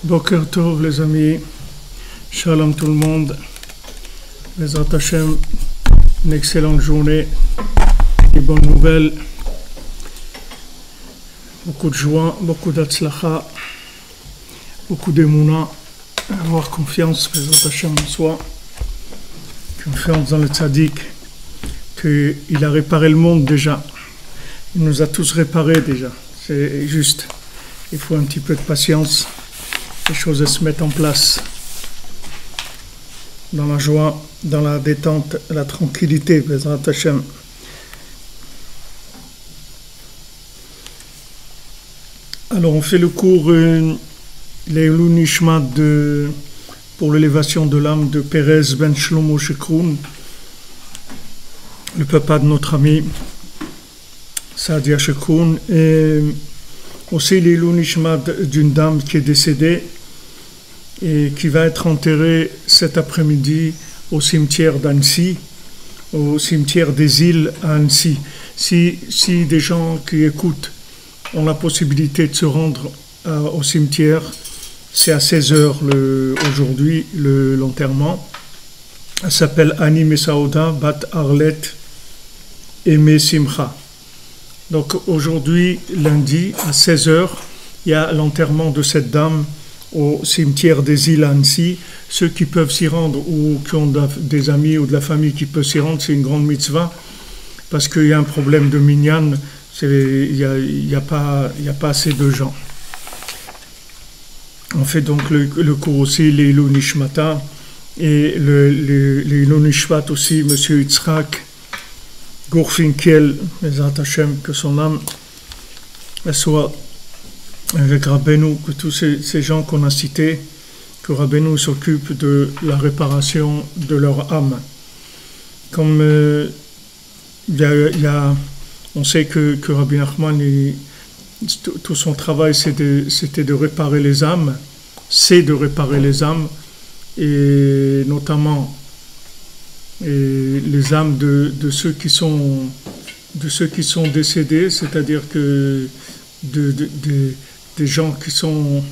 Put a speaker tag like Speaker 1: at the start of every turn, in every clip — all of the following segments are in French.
Speaker 1: Boker Tov les amis, Shalom tout le monde, Bezrat Hashem, une excellente journée, des bonnes nouvelles, beaucoup de joie, beaucoup d'atzlacha, beaucoup d'émouna, avoir confiance, Bezrat Hashem en soi, confiance dans le tzaddik, qu'il a réparé le monde déjà, il nous a tous réparés déjà, c'est juste, il faut un petit peu de patience. Les choses se mettent en place dans la joie, dans la détente, la tranquillité, Bezrat Hashem. Alors on fait le cours Leilou Nishmat pour l'élévation de l'âme de Pérez Ben Shlomo Shekroun, le papa de notre ami Saadia Shekroun, et aussi Leilou Nishmat d'une dame qui est décédée et qui va être enterrée cet après-midi au cimetière d'Annecy, au cimetière des îles à Annecy. Si des gens qui écoutent ont la possibilité de se rendre au cimetière, c'est à 16h aujourd'hui l'enterrement. Elle s'appelle Annie Messaouda Bat Arlet Aimé Simcha. Donc aujourd'hui, lundi, à 16h, il y a l'enterrement de cette dame au cimetière des îles à Annecy. Ceux qui peuvent s'y rendre ou qui ont des amis ou de la famille qui peuvent s'y rendre, c'est une grande mitzvah, parce qu'il y a un problème de minyan, il n'y a pas assez de gens. On fait donc le cours aussi, Leilou Nishmata, et Leilou Nishmat aussi, M. Yitzhak Gourfinkel, Bezrat Hashem, que son âme soit avec Rabbeinu, que tous ces gens qu'on a cités, que Rabbeinu s'occupe de la réparation de leur âme. Comme on sait que Rabbi Nachman, tout son travail c'était de réparer les âmes, et notamment les âmes de ceux qui sont décédés, c'est-à-dire que des gens qui ont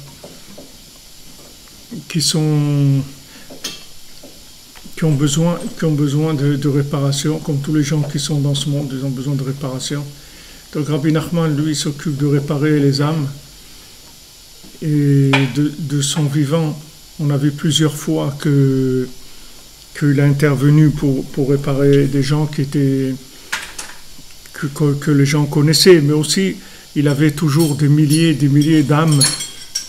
Speaker 1: besoin de réparation, comme tous les gens qui sont dans ce monde, ils ont besoin de réparation. Donc Rabbi Nachman, lui, s'occupe de réparer les âmes, et de son vivant, on a vu plusieurs fois qu'il a intervenu pour réparer des gens que les gens connaissaient, mais aussi il avait toujours des milliers d'âmes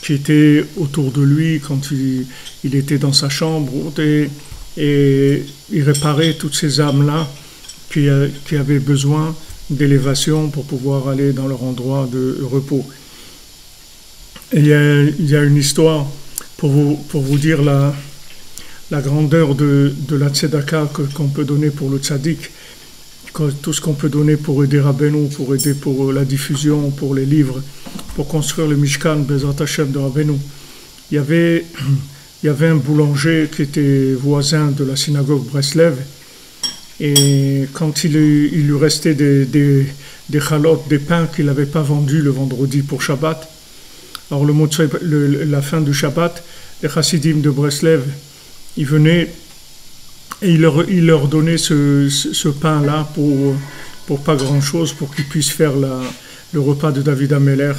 Speaker 1: qui étaient autour de lui quand il était dans sa chambre, et il réparait toutes ces âmes-là qui avaient besoin d'élévation pour pouvoir aller dans leur endroit de repos. Et il y a une histoire pour vous dire la grandeur de la tzedaka qu'on peut donner pour le tzaddik, tout ce qu'on peut donner pour aider Rabbeinu, pour aider pour la diffusion, pour les livres, pour construire le Mishkan, Bezrat Hashem de Rabbeinu. Il y avait un boulanger qui était voisin de la synagogue Breslev, et quand il lui restait des chalotes, des pains qu'il n'avait pas vendus le vendredi pour Shabbat, alors la fin du Shabbat, les chassidim de Breslev, ils venaient et il leur donnait ce pain-là pour pas grand-chose, pour qu'ils puissent faire le repas de David Ameler,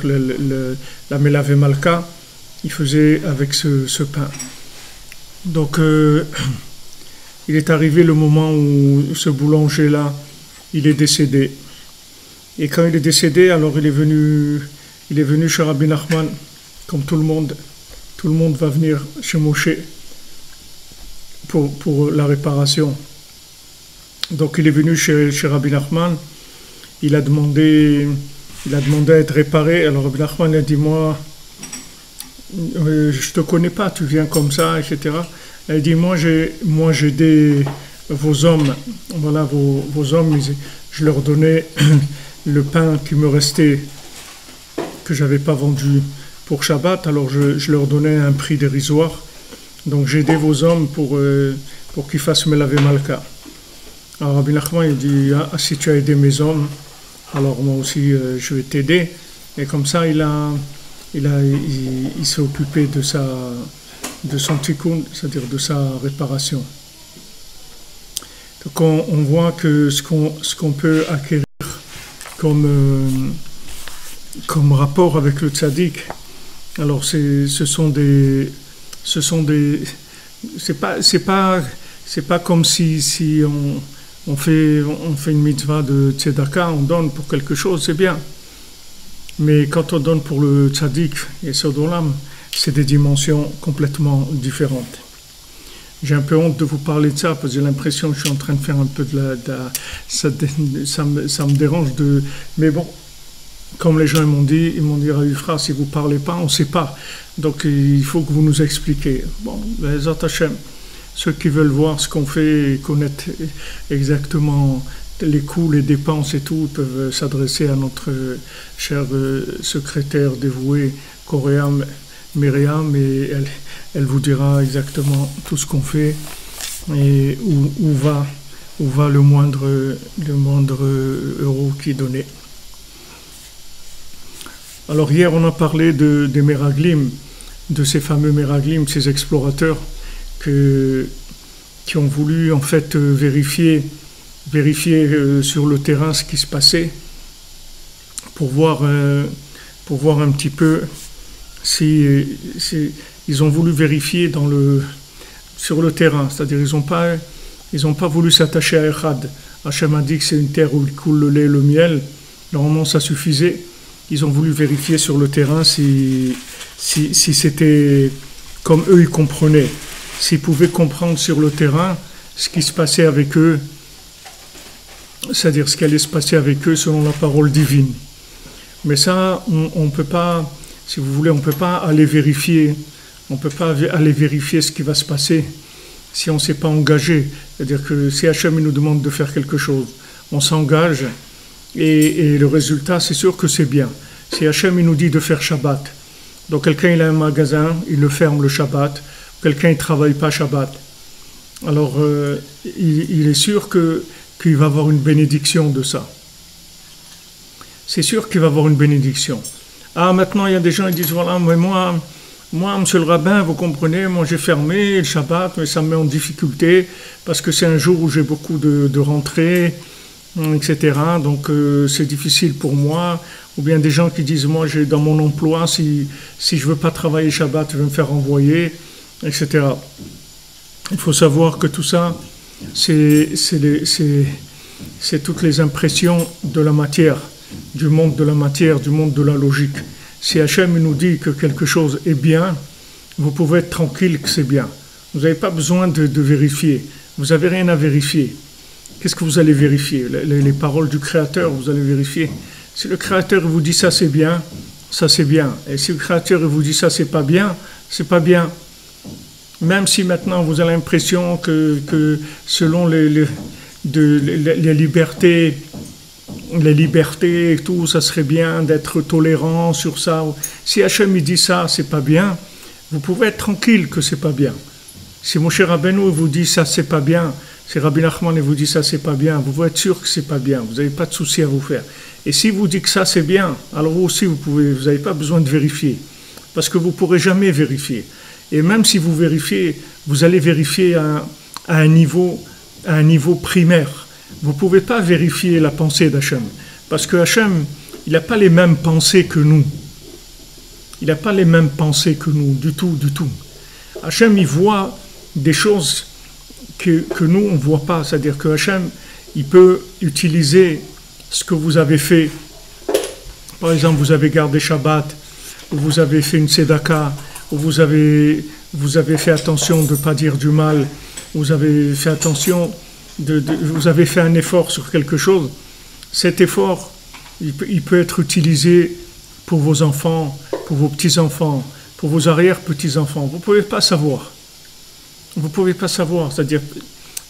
Speaker 1: la Melave Malka. Il faisait avec ce pain. Donc, il est arrivé le moment où ce boulanger-là, il est décédé. Et quand il est décédé, alors il est venu chez Rabbi Nachman, comme tout le monde. Tout le monde va venir chez Moshe pour la réparation. Donc il est venu chez Rabbi Nachman, il a demandé à être réparé. Alors Rabbi Nachman a dit, moi je te connais pas, tu viens comme ça, etc. Il dit, moi j'ai aidé vos hommes, voilà vos hommes, je leur donnais le pain qui me restait, que j'avais pas vendu pour Shabbat, alors je leur donnais un prix dérisoire. Donc j'ai aidé vos hommes pour qu'ils fassent Melave Malka. Alors Rabbi Nachman il dit, si tu as aidé mes hommes, alors moi aussi je vais t'aider. Et comme ça il a il s'est occupé de son tikkun, c'est-à-dire de sa réparation. Donc on voit que ce qu'on peut acquérir comme rapport avec le tzaddik, alors c'est pas comme si on fait une mitzvah de tzedaka, on donne pour quelque chose, c'est bien. Mais quand on donne pour le tzaddik et Sodolam, c'est des dimensions complètement différentes. J'ai un peu honte de vous parler de ça parce que j'ai l'impression que je suis en train de faire un peu ça me dérange mais bon, comme les gens ils m'ont dit Ravi-Fra, si vous ne parlez pas, on ne sait pas. Donc il faut que vous nous expliquiez. Bon, les Hashem, ceux qui veulent voir ce qu'on fait et connaître exactement les coûts, les dépenses et tout, peuvent s'adresser à notre chère secrétaire dévouée, Coréenne Myriam, et elle vous dira exactement tout ce qu'on fait et où va le moindre euro qui est donné. Alors hier on a parlé des Meraglim, de ces fameux Meraglim, ces explorateurs qui ont voulu en fait vérifier sur le terrain ce qui se passait pour voir un petit peu si ils ont voulu vérifier sur le terrain, c'est-à-dire ils n'ont pas voulu s'attacher à Echad. Hachem a dit que c'est une terre où il coule le lait et le miel, normalement ça suffisait. Ils ont voulu vérifier sur le terrain si c'était comme eux ils comprenaient, s'ils pouvaient comprendre sur le terrain ce qui se passait avec eux, c'est-à-dire ce qui allait se passer avec eux selon la parole divine. Mais ça, on peut pas, si vous voulez, on peut pas aller vérifier ce qui va se passer si on ne s'est pas engagé. C'est-à-dire que si Hachem nous demande de faire quelque chose, on s'engage et le résultat, c'est sûr que c'est bien. Si Hachem nous dit de faire Shabbat, donc quelqu'un il a un magasin, il le ferme le Shabbat, quelqu'un il ne travaille pas Shabbat, alors il est sûr qu'il va avoir une bénédiction de ça. C'est sûr qu'il va avoir une bénédiction. Ah, maintenant il y a des gens qui disent, voilà, mais moi, monsieur le rabbin, vous comprenez, moi j'ai fermé le Shabbat, mais ça me met en difficulté, parce que c'est un jour où j'ai beaucoup de rentrées, etc. Donc c'est difficile pour moi. Ou bien des gens qui disent, moi j'ai dans mon emploi, si je ne veux pas travailler Shabbat, je vais me faire renvoyer, etc. Il faut savoir que tout ça, c'est toutes les impressions de la matière, du monde de la matière, du monde de la logique. Si Hachem nous dit que quelque chose est bien, vous pouvez être tranquille que c'est bien. Vous n'avez pas besoin de vérifier. Vous n'avez rien à vérifier. Qu'est-ce que vous allez vérifier? Les paroles du Créateur, vous allez vérifier. Si le Créateur vous dit ça c'est bien, ça c'est bien. Et si le Créateur vous dit ça c'est pas bien, c'est pas bien. Même si maintenant vous avez l'impression que selon les libertés et tout, ça serait bien d'être tolérant sur ça. Si Hachem dit ça, c'est pas bien, vous pouvez être tranquille que c'est pas bien. Si Moshe Rabbeinu vous dit ça, c'est pas bien, si Rabbi Nachman vous dit ça, c'est pas bien, vous pouvez être sûr que c'est pas bien, vous n'avez pas de souci à vous faire. Et si vous dites que ça, c'est bien, alors vous aussi, vous n'avez pas besoin de vérifier, parce que vous ne pourrez jamais vérifier. Et même si vous vérifiez, vous allez vérifier à un niveau primaire. Vous ne pouvez pas vérifier la pensée d'Hachem. Parce que Hachem, il n'a pas les mêmes pensées que nous. Il n'a pas les mêmes pensées que nous, du tout, du tout. Hachem, il voit des choses que nous, on ne voit pas. C'est-à-dire que Hachem, il peut utiliser ce que vous avez fait. Par exemple, vous avez gardé Shabbat, ou vous avez fait une Tzedaka, ou vous avez fait attention de ne pas dire du mal, vous avez fait attention, vous avez fait un effort sur quelque chose. Cet effort, il peut être utilisé pour vos enfants, pour vos petits-enfants, pour vos arrière-petits-enfants. Vous ne pouvez pas savoir. Vous ne pouvez pas savoir, c'est-à-dire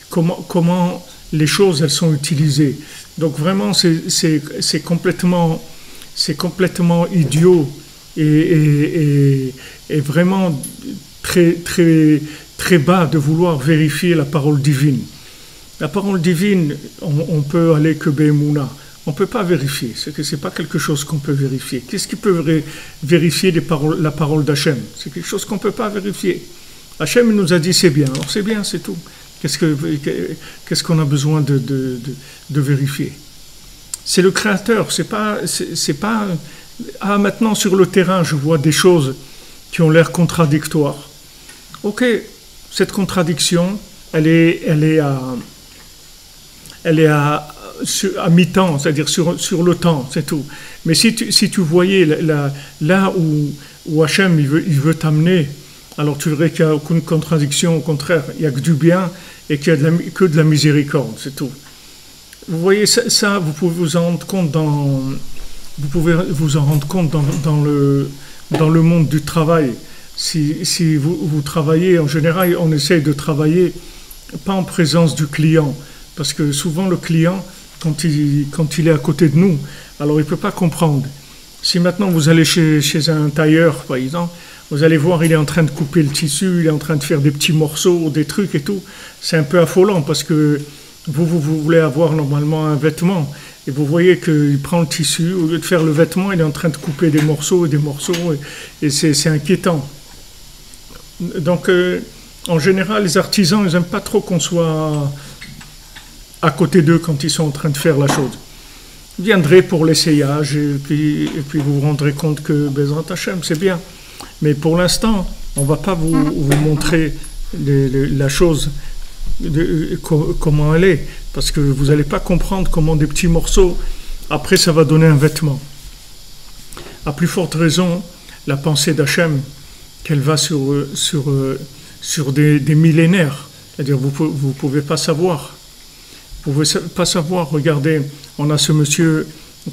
Speaker 1: comment les choses elles sont utilisées. Donc vraiment, c'est complètement idiot et vraiment très, très, très bas de vouloir vérifier la parole divine. La parole divine, on peut aller que Be'emouna. On ne peut pas vérifier. C'est que ce n'est pas quelque chose qu'on peut vérifier. Qu'est-ce qui peut vérifier la parole d'Hachem? C'est quelque chose qu'on ne peut pas vérifier. Hachem nous a dit c'est bien. Alors c'est bien, c'est tout. Qu'est-ce qu'on a besoin de vérifier? C'est le Créateur. C'est pas. Ah, maintenant sur le terrain, je vois des choses qui ont l'air contradictoires. Ok, cette contradiction, elle est à mi-temps, c'est-à-dire sur le temps, c'est tout. Mais si tu voyais là où Hachem il veut t'amener, alors tu verrais qu'il n'y a aucune contradiction, au contraire, il n'y a que du bien et qu'il n'y a que de la miséricorde, c'est tout. Vous voyez ça, vous pouvez vous en rendre compte dans le monde du travail. Si vous travaillez, en général, on essaye de travailler pas en présence du client, parce que souvent le client, quand il est à côté de nous, alors il ne peut pas comprendre. Si maintenant vous allez chez un tailleur, par exemple, vous allez voir, il est en train de couper le tissu, il est en train de faire des petits morceaux, des trucs et tout, c'est un peu affolant, parce que vous voulez avoir normalement un vêtement, et vous voyez qu'il prend le tissu, au lieu de faire le vêtement, il est en train de couper des morceaux, et c'est inquiétant. Donc, en général, les artisans, ils n'aiment pas trop qu'on soit à côté d'eux quand ils sont en train de faire la chose. Vous viendrez pour l'essayage, et puis vous vous rendrez compte que Bezrat Hachem, c'est bien. Mais pour l'instant, on ne va pas vous montrer la chose, comment elle est, parce que vous n'allez pas comprendre comment des petits morceaux, après ça va donner un vêtement. À plus forte raison, la pensée d'Hachem, qu'elle va sur des millénaires. C'est-à-dire, vous ne pouvez pas savoir. Vous ne pouvez pas savoir. Regardez, on a ce monsieur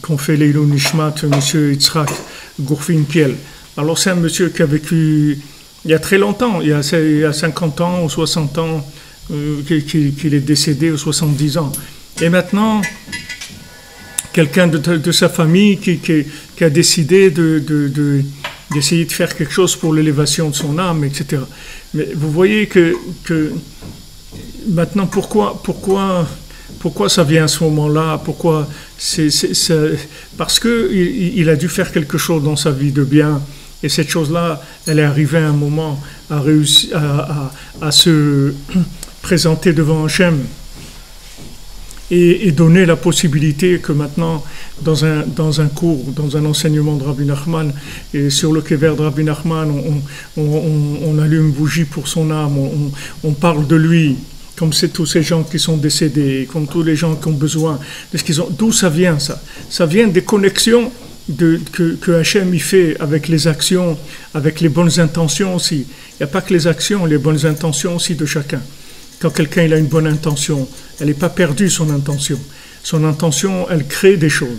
Speaker 1: qu'on fait l'Eilou Nishmat, monsieur Yitzhak Gourfinkiel. Alors, c'est un monsieur qui a vécu il y a très longtemps, il y a 50 ans ou 60 ans, qu'il est décédé, ou 70 ans. Et maintenant, quelqu'un de sa famille qui a décidé d'essayer de faire quelque chose pour l'élévation de son âme, etc. Mais vous voyez que maintenant, pourquoi ça vient à ce moment-là? Pourquoi parce qu'il a dû faire quelque chose dans sa vie de bien, et cette chose-là, elle est arrivée à un moment à se présenter devant Hachem et donner la possibilité que maintenant, dans un cours, dans un enseignement de Rabbi Nachman, et sur le kever de Rabbi Nachman, on allume une bougie pour son âme, on parle de lui, comme c'est tous ces gens qui sont décédés, comme tous les gens qui ont besoin de ce qu'ils ont. D'où ça vient, ça? Ça vient des connexions que Hachem y fait avec les actions, avec les bonnes intentions aussi. Il n'y a pas que les actions, les bonnes intentions aussi de chacun. Quand quelqu'un il a une bonne intention, elle n'est pas perdue, son intention. Son intention, elle crée des choses.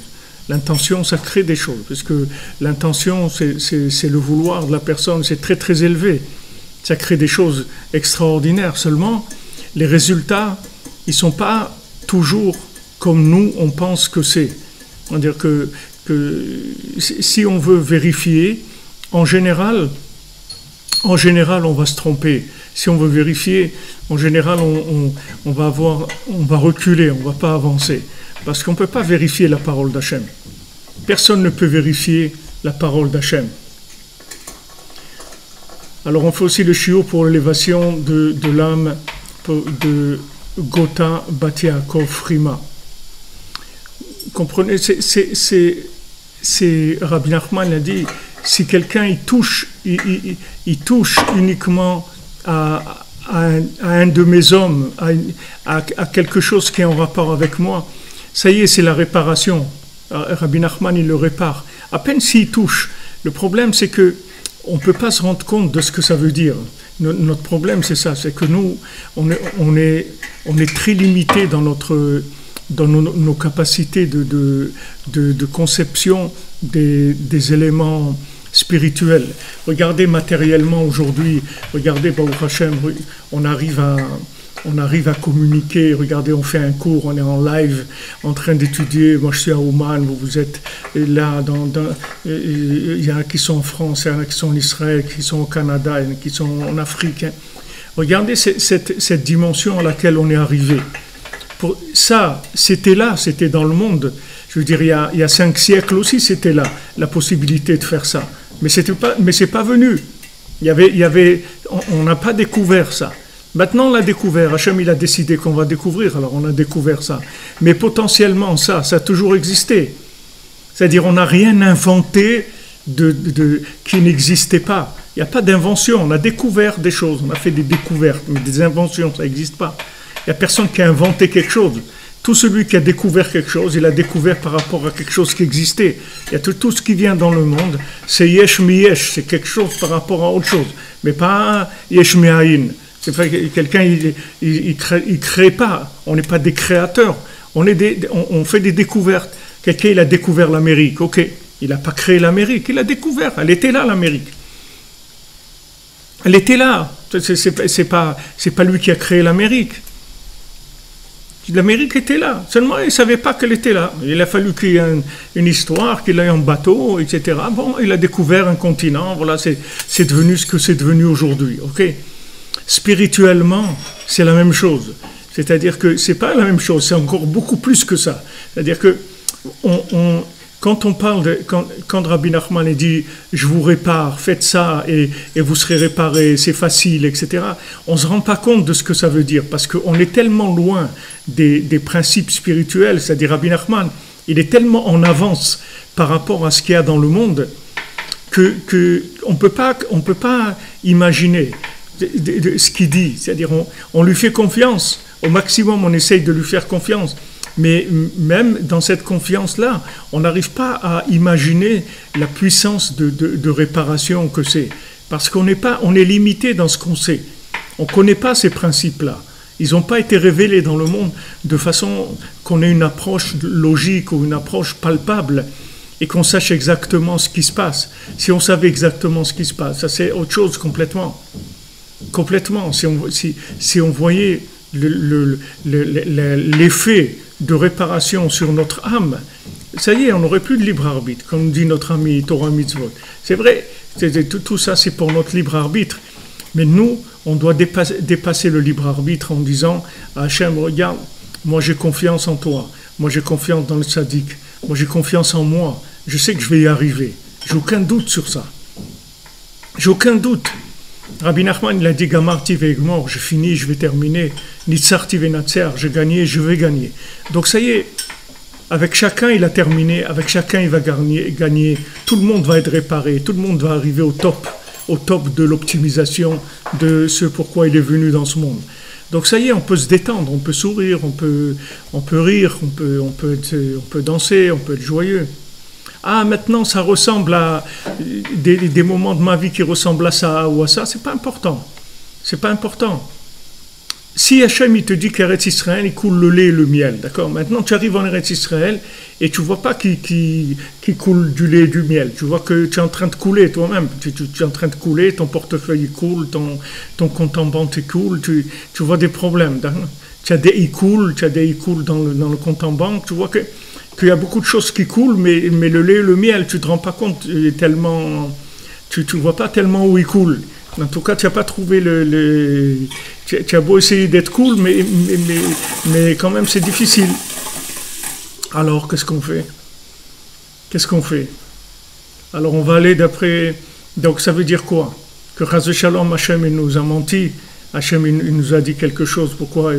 Speaker 1: L'intention, ça crée des choses, parce que l'intention, c'est le vouloir de la personne, c'est très très élevé. Ça crée des choses extraordinaires. Seulement, les résultats, ils ne sont pas toujours comme nous, on pense que c'est. C'est-à-dire que si on veut vérifier, en général, on va se tromper. Si on veut vérifier, en général, on va reculer, on ne va pas avancer. Parce qu'on ne peut pas vérifier la parole d'Hachem. Personne ne peut vérifier la parole d'Hachem. Alors on fait aussi le shiur pour l'élévation de l'âme de Gotha Bat Yaakov Frima. Comprenez, c'est Rabbi Nachman a dit, si quelqu'un il touche uniquement à un de mes hommes, à quelque chose qui est en rapport avec moi, ça y est, c'est la réparation. Rabbi Nachman, il le répare. À peine s'il touche. Le problème, c'est que on ne peut pas se rendre compte de ce que ça veut dire. Notre problème, c'est ça, c'est que nous, on est très limité dans nos capacités de conception des éléments spirituels. Regardez matériellement aujourd'hui, regardez Baruch Hashem, on arrive à communiquer, regardez, on fait un cours, on est en live, en train d'étudier, moi je suis à Oman, vous êtes là, il y en a qui sont en France, il y en a qui sont en Israël, qui sont au Canada, il y en a qui sont en Afrique. Regardez cette dimension à laquelle on est arrivé. Ça, c'était là, c'était dans le monde. Je veux dire, il y a 5 siècles aussi, c'était là, la possibilité de faire ça. Mais c'est pas venu. On n'a pas découvert ça. Maintenant, on l'a découvert. Hachem, il a décidé qu'on va découvrir, alors on a découvert ça. Mais potentiellement, ça a toujours existé. C'est-à-dire, on n'a rien inventé qui n'existait pas. Il n'y a pas d'invention. On a découvert des choses, on a fait des découvertes, mais des inventions, ça n'existe pas. Il n'y a personne qui a inventé quelque chose. Tout celui qui a découvert quelque chose, il a découvert par rapport à quelque chose qui existait. Il y a tout ce qui vient dans le monde, c'est yesh mi yesh, c'est quelque chose par rapport à autre chose, mais pas yesh mi haïn. C'est pas quelqu'un, il crée pas. On n'est pas des créateurs. On fait des découvertes. Quelqu'un, il a découvert l'Amérique. Ok, il n'a pas créé l'Amérique, il a découvert. Elle était là, l'Amérique. Elle était là. C'est pas lui qui a créé l'Amérique. L'Amérique était là. Seulement, il ne savait pas qu'elle était là. Il a fallu qu'il y ait une histoire, qu'il aille en bateau, etc. Bon, il a découvert un continent. Voilà, c'est devenu ce que c'est devenu aujourd'hui. Ok. Spirituellement, c'est la même chose. C'est-à-dire que c'est pas la même chose, c'est encore beaucoup plus que ça. C'est-à-dire que quand on parle quand Rabbi Nachman dit « je vous répare, faites ça et vous serez réparé, c'est facile, etc. » On ne se rend pas compte de ce que ça veut dire parce qu'on est tellement loin des principes spirituels, c'est-à-dire Rabbi Nachman, il est tellement en avance par rapport à ce qu'il y a dans le monde qu'on peut pas imaginer ce qu'il dit, c'est-à-dire on lui fait confiance, au maximum on essaye de lui faire confiance, mais même dans cette confiance-là, on n'arrive pas à imaginer la puissance de réparation que c'est, parce on est limité dans ce qu'on sait, on ne connaît pas ces principes-là, ils n'ont pas été révélés dans le monde de façon qu'on ait une approche logique ou une approche palpable, et qu'on sache exactement ce qui se passe. Si on savait exactement ce qui se passe, ça c'est autre chose complètement. Complètement, si on voyait l'effet de réparation sur notre âme, ça y est, on n'aurait plus de libre arbitre, comme dit notre ami Torah Mitzvot. C'est vrai, tout ça c'est pour notre libre arbitre, mais nous, on doit dépasser le libre arbitre en disant à Hachem, regarde, moi j'ai confiance en toi, moi j'ai confiance dans le tzaddik, moi j'ai confiance en moi, je sais que je vais y arriver, j'ai aucun doute sur ça, j'ai aucun doute. Rabbi Nachman, il a dit Gamarti ve'egmor, je finis, je vais terminer. Nitzarti ve'natser, j'ai gagné, je vais gagner. Donc ça y est, avec chacun il a terminé, avec chacun il va gagner. Tout le monde va être réparé, tout le monde va arriver au top de l'optimisation de ce pourquoi il est venu dans ce monde. Donc ça y est, on peut se détendre, on peut sourire, on peut rire, on peut danser, on peut être joyeux. Ah, maintenant, ça ressemble à des moments de ma vie qui ressemblent à ça ou à ça, c'est pas important. C'est pas important. Si Hachem, il te dit qu'Eretz Israël, il coule le lait et le miel, d'accord? Maintenant, tu arrives en Eretz Israël et tu vois pas qu'il coule du lait et du miel. Tu vois que tu es en train de couler toi-même. Tu es en train de couler, ton portefeuille il coule, ton compte en banque il coule, tu vois des problèmes. Tu as des e-cool dans le compte en banque, tu vois qu'il y a beaucoup de choses qui coulent, mais le lait et le miel, tu ne te rends pas compte tellement, tu ne vois pas tellement où il coule. En tout cas, tu n'as pas trouvé tu as beau essayer d'être cool, mais quand même c'est difficile. Alors, qu'est-ce qu'on fait? Alors, on va aller d'après... Donc, ça veut dire quoi? Que Chas v'Shalom, Hachem, il nous a menti. Hachem, il nous a dit quelque chose. Pourquoi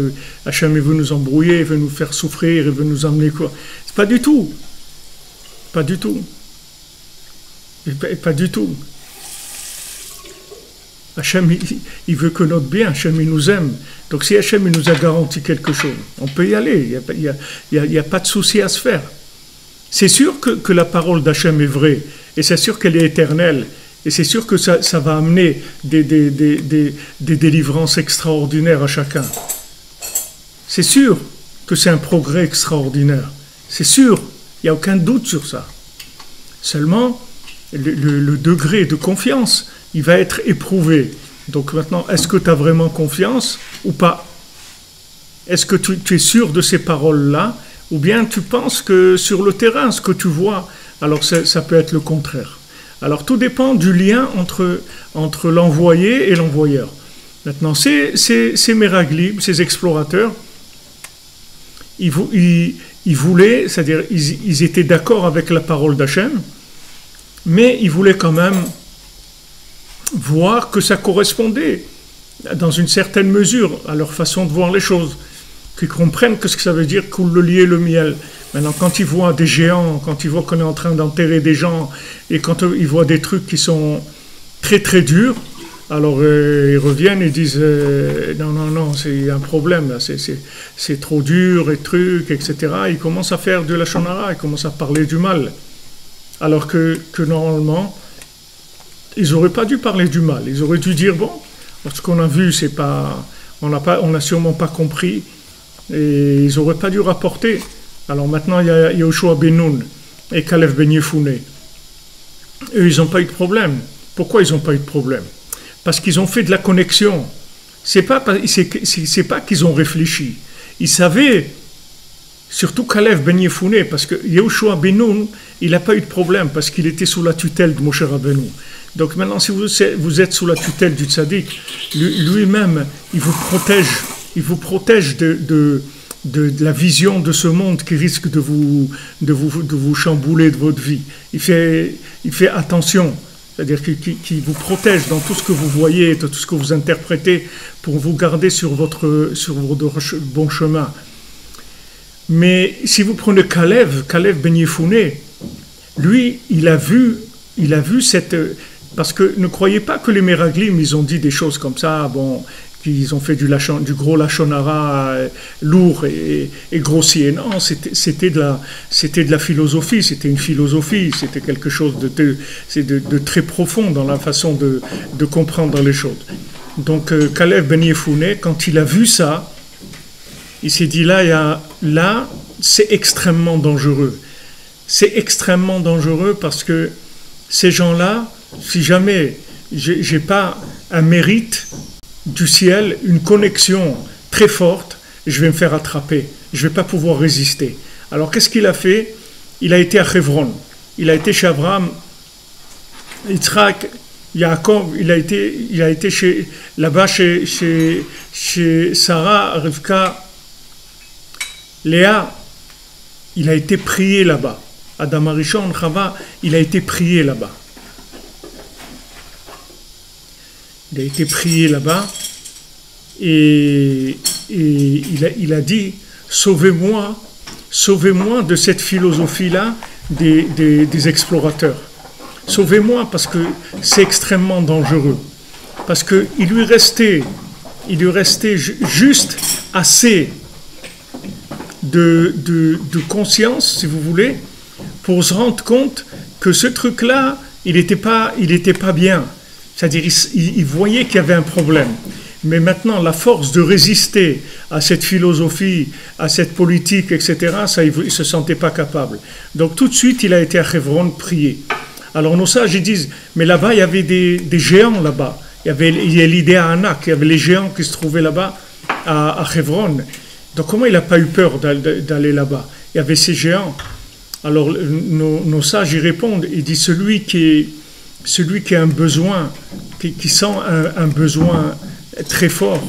Speaker 1: Hachem, il veut nous embrouiller, il veut nous faire souffrir, il veut nous amener quoi? C'est pas du tout. Pas du tout. Pas du tout. Hachem, il veut que notre bien. Hachem, il nous aime. Donc si Hachem, il nous a garanti quelque chose, on peut y aller. Il n'y a pas de souci à se faire. C'est sûr que la parole d'Hachem est vraie. Et c'est sûr qu'elle est éternelle. Et c'est sûr que ça va amener des délivrances extraordinaires à chacun. C'est sûr que c'est un progrès extraordinaire. C'est sûr. Il n'y a aucun doute sur ça. Seulement, le degré de confiance, il va être éprouvé. Donc maintenant, est-ce que tu as vraiment confiance ou pas? Est-ce que tu es sûr de ces paroles-là? Ou bien tu penses que sur le terrain, ce que tu vois, alors ça peut être le contraire. Alors tout dépend du lien entre l'envoyé et l'envoyeur. Maintenant, ces méraglibs, ces explorateurs, ils ils voulaient, c'est-à-dire ils étaient d'accord avec la parole d'Hachem, mais ils voulaient quand même voir que ça correspondait dans une certaine mesure à leur façon de voir les choses, qu'ils comprennent que ce que ça veut dire coule le lait et le miel. Maintenant, quand ils voient des géants, quand ils voient qu'on est en train d'enterrer des gens, et quand ils voient des trucs qui sont très très durs, alors ils reviennent et disent non, c'est un problème, là, c'est trop dur, et trucs, etc. Ils commencent à faire de la shonara, ils commencent à parler du mal. Alors que normalement, ils n'auraient pas dû parler du mal. Ils auraient dû dire, bon, ce qu'on a vu, c'est pas, on n'a sûrement pas compris, et ils n'auraient pas dû rapporter. Alors maintenant, il y a Yoshua ben Nun et Kalev ben Yefune. Eux, ils n'ont pas eu de problème. Pourquoi ils n'ont pas eu de problème? Parce qu'ils ont fait de la connexion. C'est pas qu'ils ont réfléchi. Ils savaient, surtout Kalev ben Yefune, parce que Yoshua ben Nun, il n'a pas eu de problème, parce qu'il était sous la tutelle de Moshe Rabbeinu. Donc maintenant, si vous êtes sous la tutelle du tzaddik, lui-même, il vous protège de la vision de ce monde qui risque de vous chambouler de votre vie. Il fait attention. C'est-à-dire qu'il vous protège dans tout ce que vous voyez, dans tout ce que vous interprétez, pour vous garder sur votre bon chemin. Mais si vous prenez Kalev ben Yefune, lui, il a vu cette... Parce que ne croyez pas que les Meraglim, ils ont dit des choses comme ça, bon, qu'ils ont fait du gros lachonara lourd et grossier. Non, c'était de la philosophie, c'était une philosophie, c'était quelque chose de très profond dans la façon de comprendre les choses. Donc Kalev ben Yefune, quand il a vu ça, il s'est dit là, c'est extrêmement dangereux. C'est extrêmement dangereux parce que ces gens-là, si jamais j'ai pas un mérite du ciel, une connexion très forte, je vais me faire attraper, je vais pas pouvoir résister. Alors qu'est-ce qu'il a fait? Il a été à Hebron, il a été chez Abraham, Yitzhak, Yaakov, il a été là-bas chez Sarah, Rivka, Léa, il a été prié là-bas. Adam Arishon, Chava, il a été prié là-bas. Il a été prié là-bas et il a dit sauvez-moi de cette philosophie-là des explorateurs. Sauvez-moi parce que c'est extrêmement dangereux. Parce qu'il lui restait juste assez de conscience, si vous voulez, pour se rendre compte que ce truc-là, il n'était pas bien. C'est-à-dire, il voyait qu'il y avait un problème. Mais maintenant, la force de résister à cette philosophie, à cette politique, etc., ça, il ne se sentait pas capable. Donc, tout de suite, il a été à Hebron prier. Alors, nos sages, ils disent, mais là-bas, il y avait des géants là-bas. Il y a l'idée à Anak, il y avait les géants qui se trouvaient là-bas, à Hebron. Donc, comment il n'a pas eu peur d'aller là-bas? Il y avait ces géants. Alors, nos sages y répondent, ils disent, celui qui a un besoin, qui sent un besoin très fort,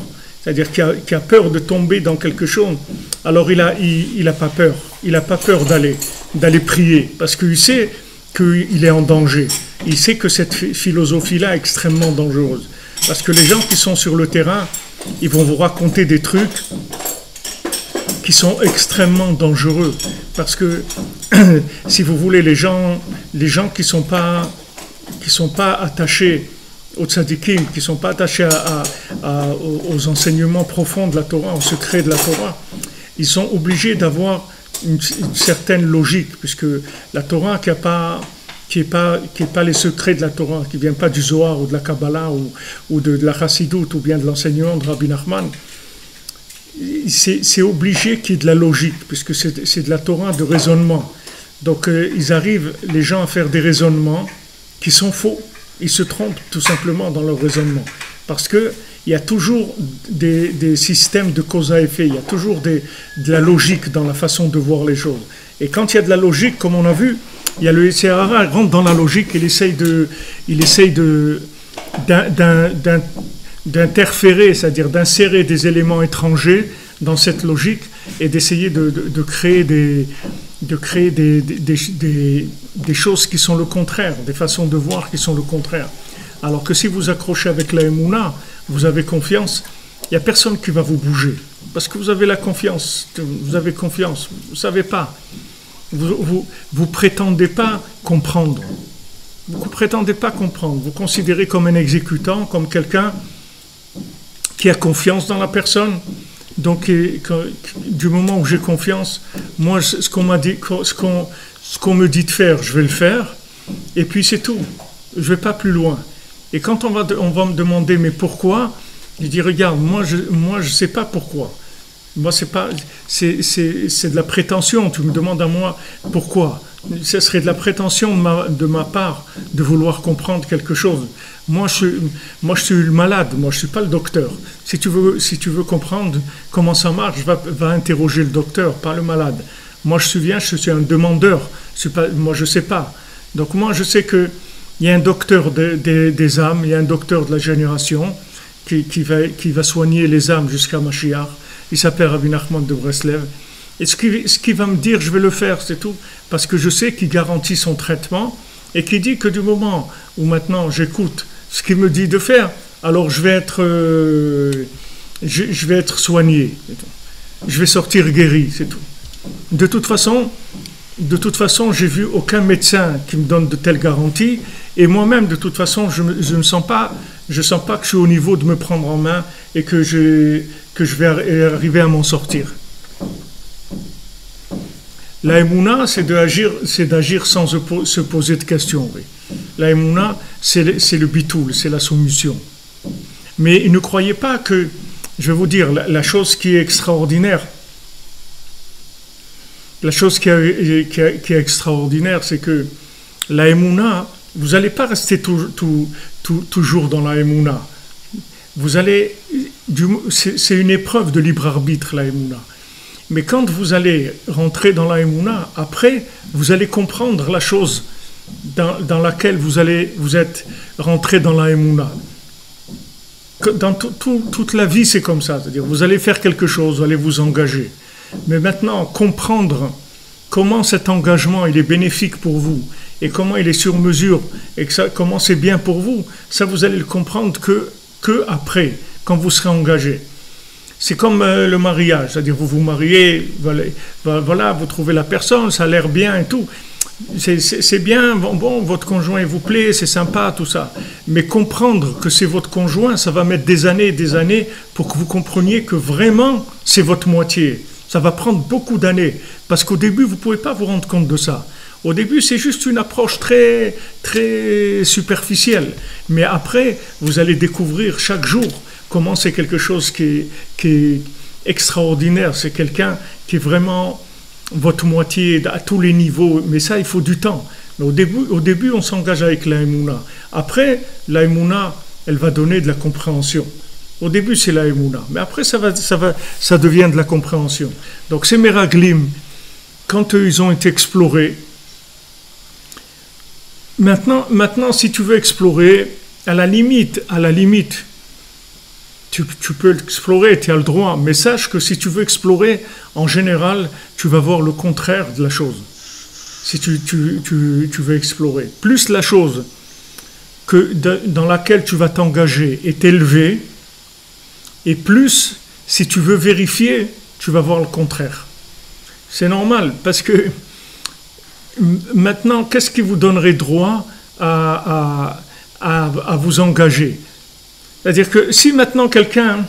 Speaker 1: c'est-à-dire qui a peur de tomber dans quelque chose, alors il a pas peur. Il n'a pas peur d'aller prier, parce qu'il sait qu'il est en danger. Il sait que cette philosophie-là est extrêmement dangereuse. Parce que les gens qui sont sur le terrain, ils vont vous raconter des trucs qui sont extrêmement dangereux. Parce que, si vous voulez, les gens qui sont pas attachés aux tzadikim, qui ne sont pas attachés aux enseignements profonds de la Torah, aux secrets de la Torah, ils sont obligés d'avoir une certaine logique, puisque la Torah qui n'est pas les secrets de la Torah, qui ne vient pas du Zohar ou de la Kabbalah ou de la Chassidoute ou bien de l'enseignement de Rabbi Nachman, c'est obligé qu'il y ait de la logique, puisque c'est de la Torah de raisonnement. Donc ils arrivent, les gens, à faire des raisonnements qui sont faux. Ils se trompent tout simplement dans leur raisonnement. Parce qu'il y a toujours des systèmes de cause à effet, il y a toujours de la logique dans la façon de voir les choses. Et quand il y a de la logique, comme on a vu, il y a le Yetzer Hara, il rentre dans la logique, il essaye d'interférer, c'est-à-dire d'insérer des éléments étrangers dans cette logique et d'essayer de créer des choses qui sont le contraire, des façons de voir qui sont le contraire. Alors que si vous accrochez avec la Emouna, vous avez confiance, il n'y a personne qui va vous bouger. Parce que vous avez la confiance, vous avez confiance, vous ne savez pas. Vous prétendez pas comprendre. Vous ne prétendez pas comprendre. Vous considérez comme un exécutant, comme quelqu'un qui a confiance dans la personne. Donc, du moment où j'ai confiance, moi, ce qu'on me dit de faire, je vais le faire. Et puis c'est tout. Je ne vais pas plus loin. Et quand on va me demander, mais pourquoi? Je dis, regarde, moi, je sais pas pourquoi. Moi, c'est de la prétention. Tu me demandes à moi pourquoi. Ce serait de la prétention de ma part de vouloir comprendre quelque chose. Moi, je suis le malade. Moi, je suis pas le docteur. Si tu veux comprendre comment ça marche, va interroger le docteur, pas le malade. Moi, je suis un demandeur. Moi, je sais pas. Donc, moi, je sais que il y a un docteur des âmes, il y a un docteur de la génération qui va soigner les âmes jusqu'à Mashiach. Il s'appelle Rabbi Nachman de Breslev. Et ce qui va me dire, je vais le faire, c'est tout. Parce que je sais qu'il garantit son traitement et qu'il dit que du moment où maintenant j'écoute ce qu'il me dit de faire, alors je vais être soigné. Je vais sortir guéri, c'est tout. De toute façon, j'ai vu aucun médecin qui me donne de telles garanties. Et moi-même, de toute façon, je ne sens pas que je suis au niveau de me prendre en main et que je vais arriver à m'en sortir. La Emouna, c'est d'agir sans se poser de questions. Oui. La Emouna, c'est le bitoul, c'est la soumission. Mais ne croyez pas que, je vais vous dire, la chose qui est extraordinaire, c'est que la Emouna, vous n'allez pas rester toujours dans la Emouna. C'est une épreuve de libre arbitre, la Emouna. Mais quand vous allez rentrer dans la Emouna, après, vous allez comprendre la chose dans laquelle vous êtes rentré dans la Emouna. Dans toute la vie, c'est comme ça. C'est-à-dire, vous allez faire quelque chose, vous allez vous engager. Mais maintenant, comprendre comment cet engagement il est bénéfique pour vous et comment il est sur mesure et comment c'est bien pour vous, ça vous allez le comprendre que après, quand vous serez engagé. C'est comme le mariage, c'est-à-dire vous vous mariez, voilà, vous trouvez la personne, ça a l'air bien et tout. C'est bien, bon, votre conjoint il vous plaît, c'est sympa, tout ça. Mais comprendre que c'est votre conjoint, ça va mettre des années et des années pour que vous compreniez que vraiment c'est votre moitié. Ça va prendre beaucoup d'années, parce qu'au début, vous ne pouvez pas vous rendre compte de ça. Au début, c'est juste une approche très, très superficielle. Mais après, vous allez découvrir chaque jour comment c'est quelque chose qui est extraordinaire. C'est quelqu'un qui est vraiment votre moitié à tous les niveaux. Mais ça, il faut du temps. Mais au début on s'engage avec la Emouna. Après, la Emouna, elle va donner de la compréhension. Au début, c'est la Emouna, mais après, ça devient de la compréhension. Donc, ces Meraglim, quand ils ont été explorés, maintenant, si tu veux explorer, à la limite, tu peux l'explorer, tu as le droit, mais sache que si tu veux explorer, en général, tu vas voir le contraire de la chose. Si tu veux explorer. Plus la chose dans laquelle tu vas t'engager est élevée, et plus, si tu veux vérifier, tu vas voir le contraire. C'est normal, parce que maintenant, qu'est-ce qui vous donnerait droit à vous engager? C'est-à-dire que si maintenant quelqu'un...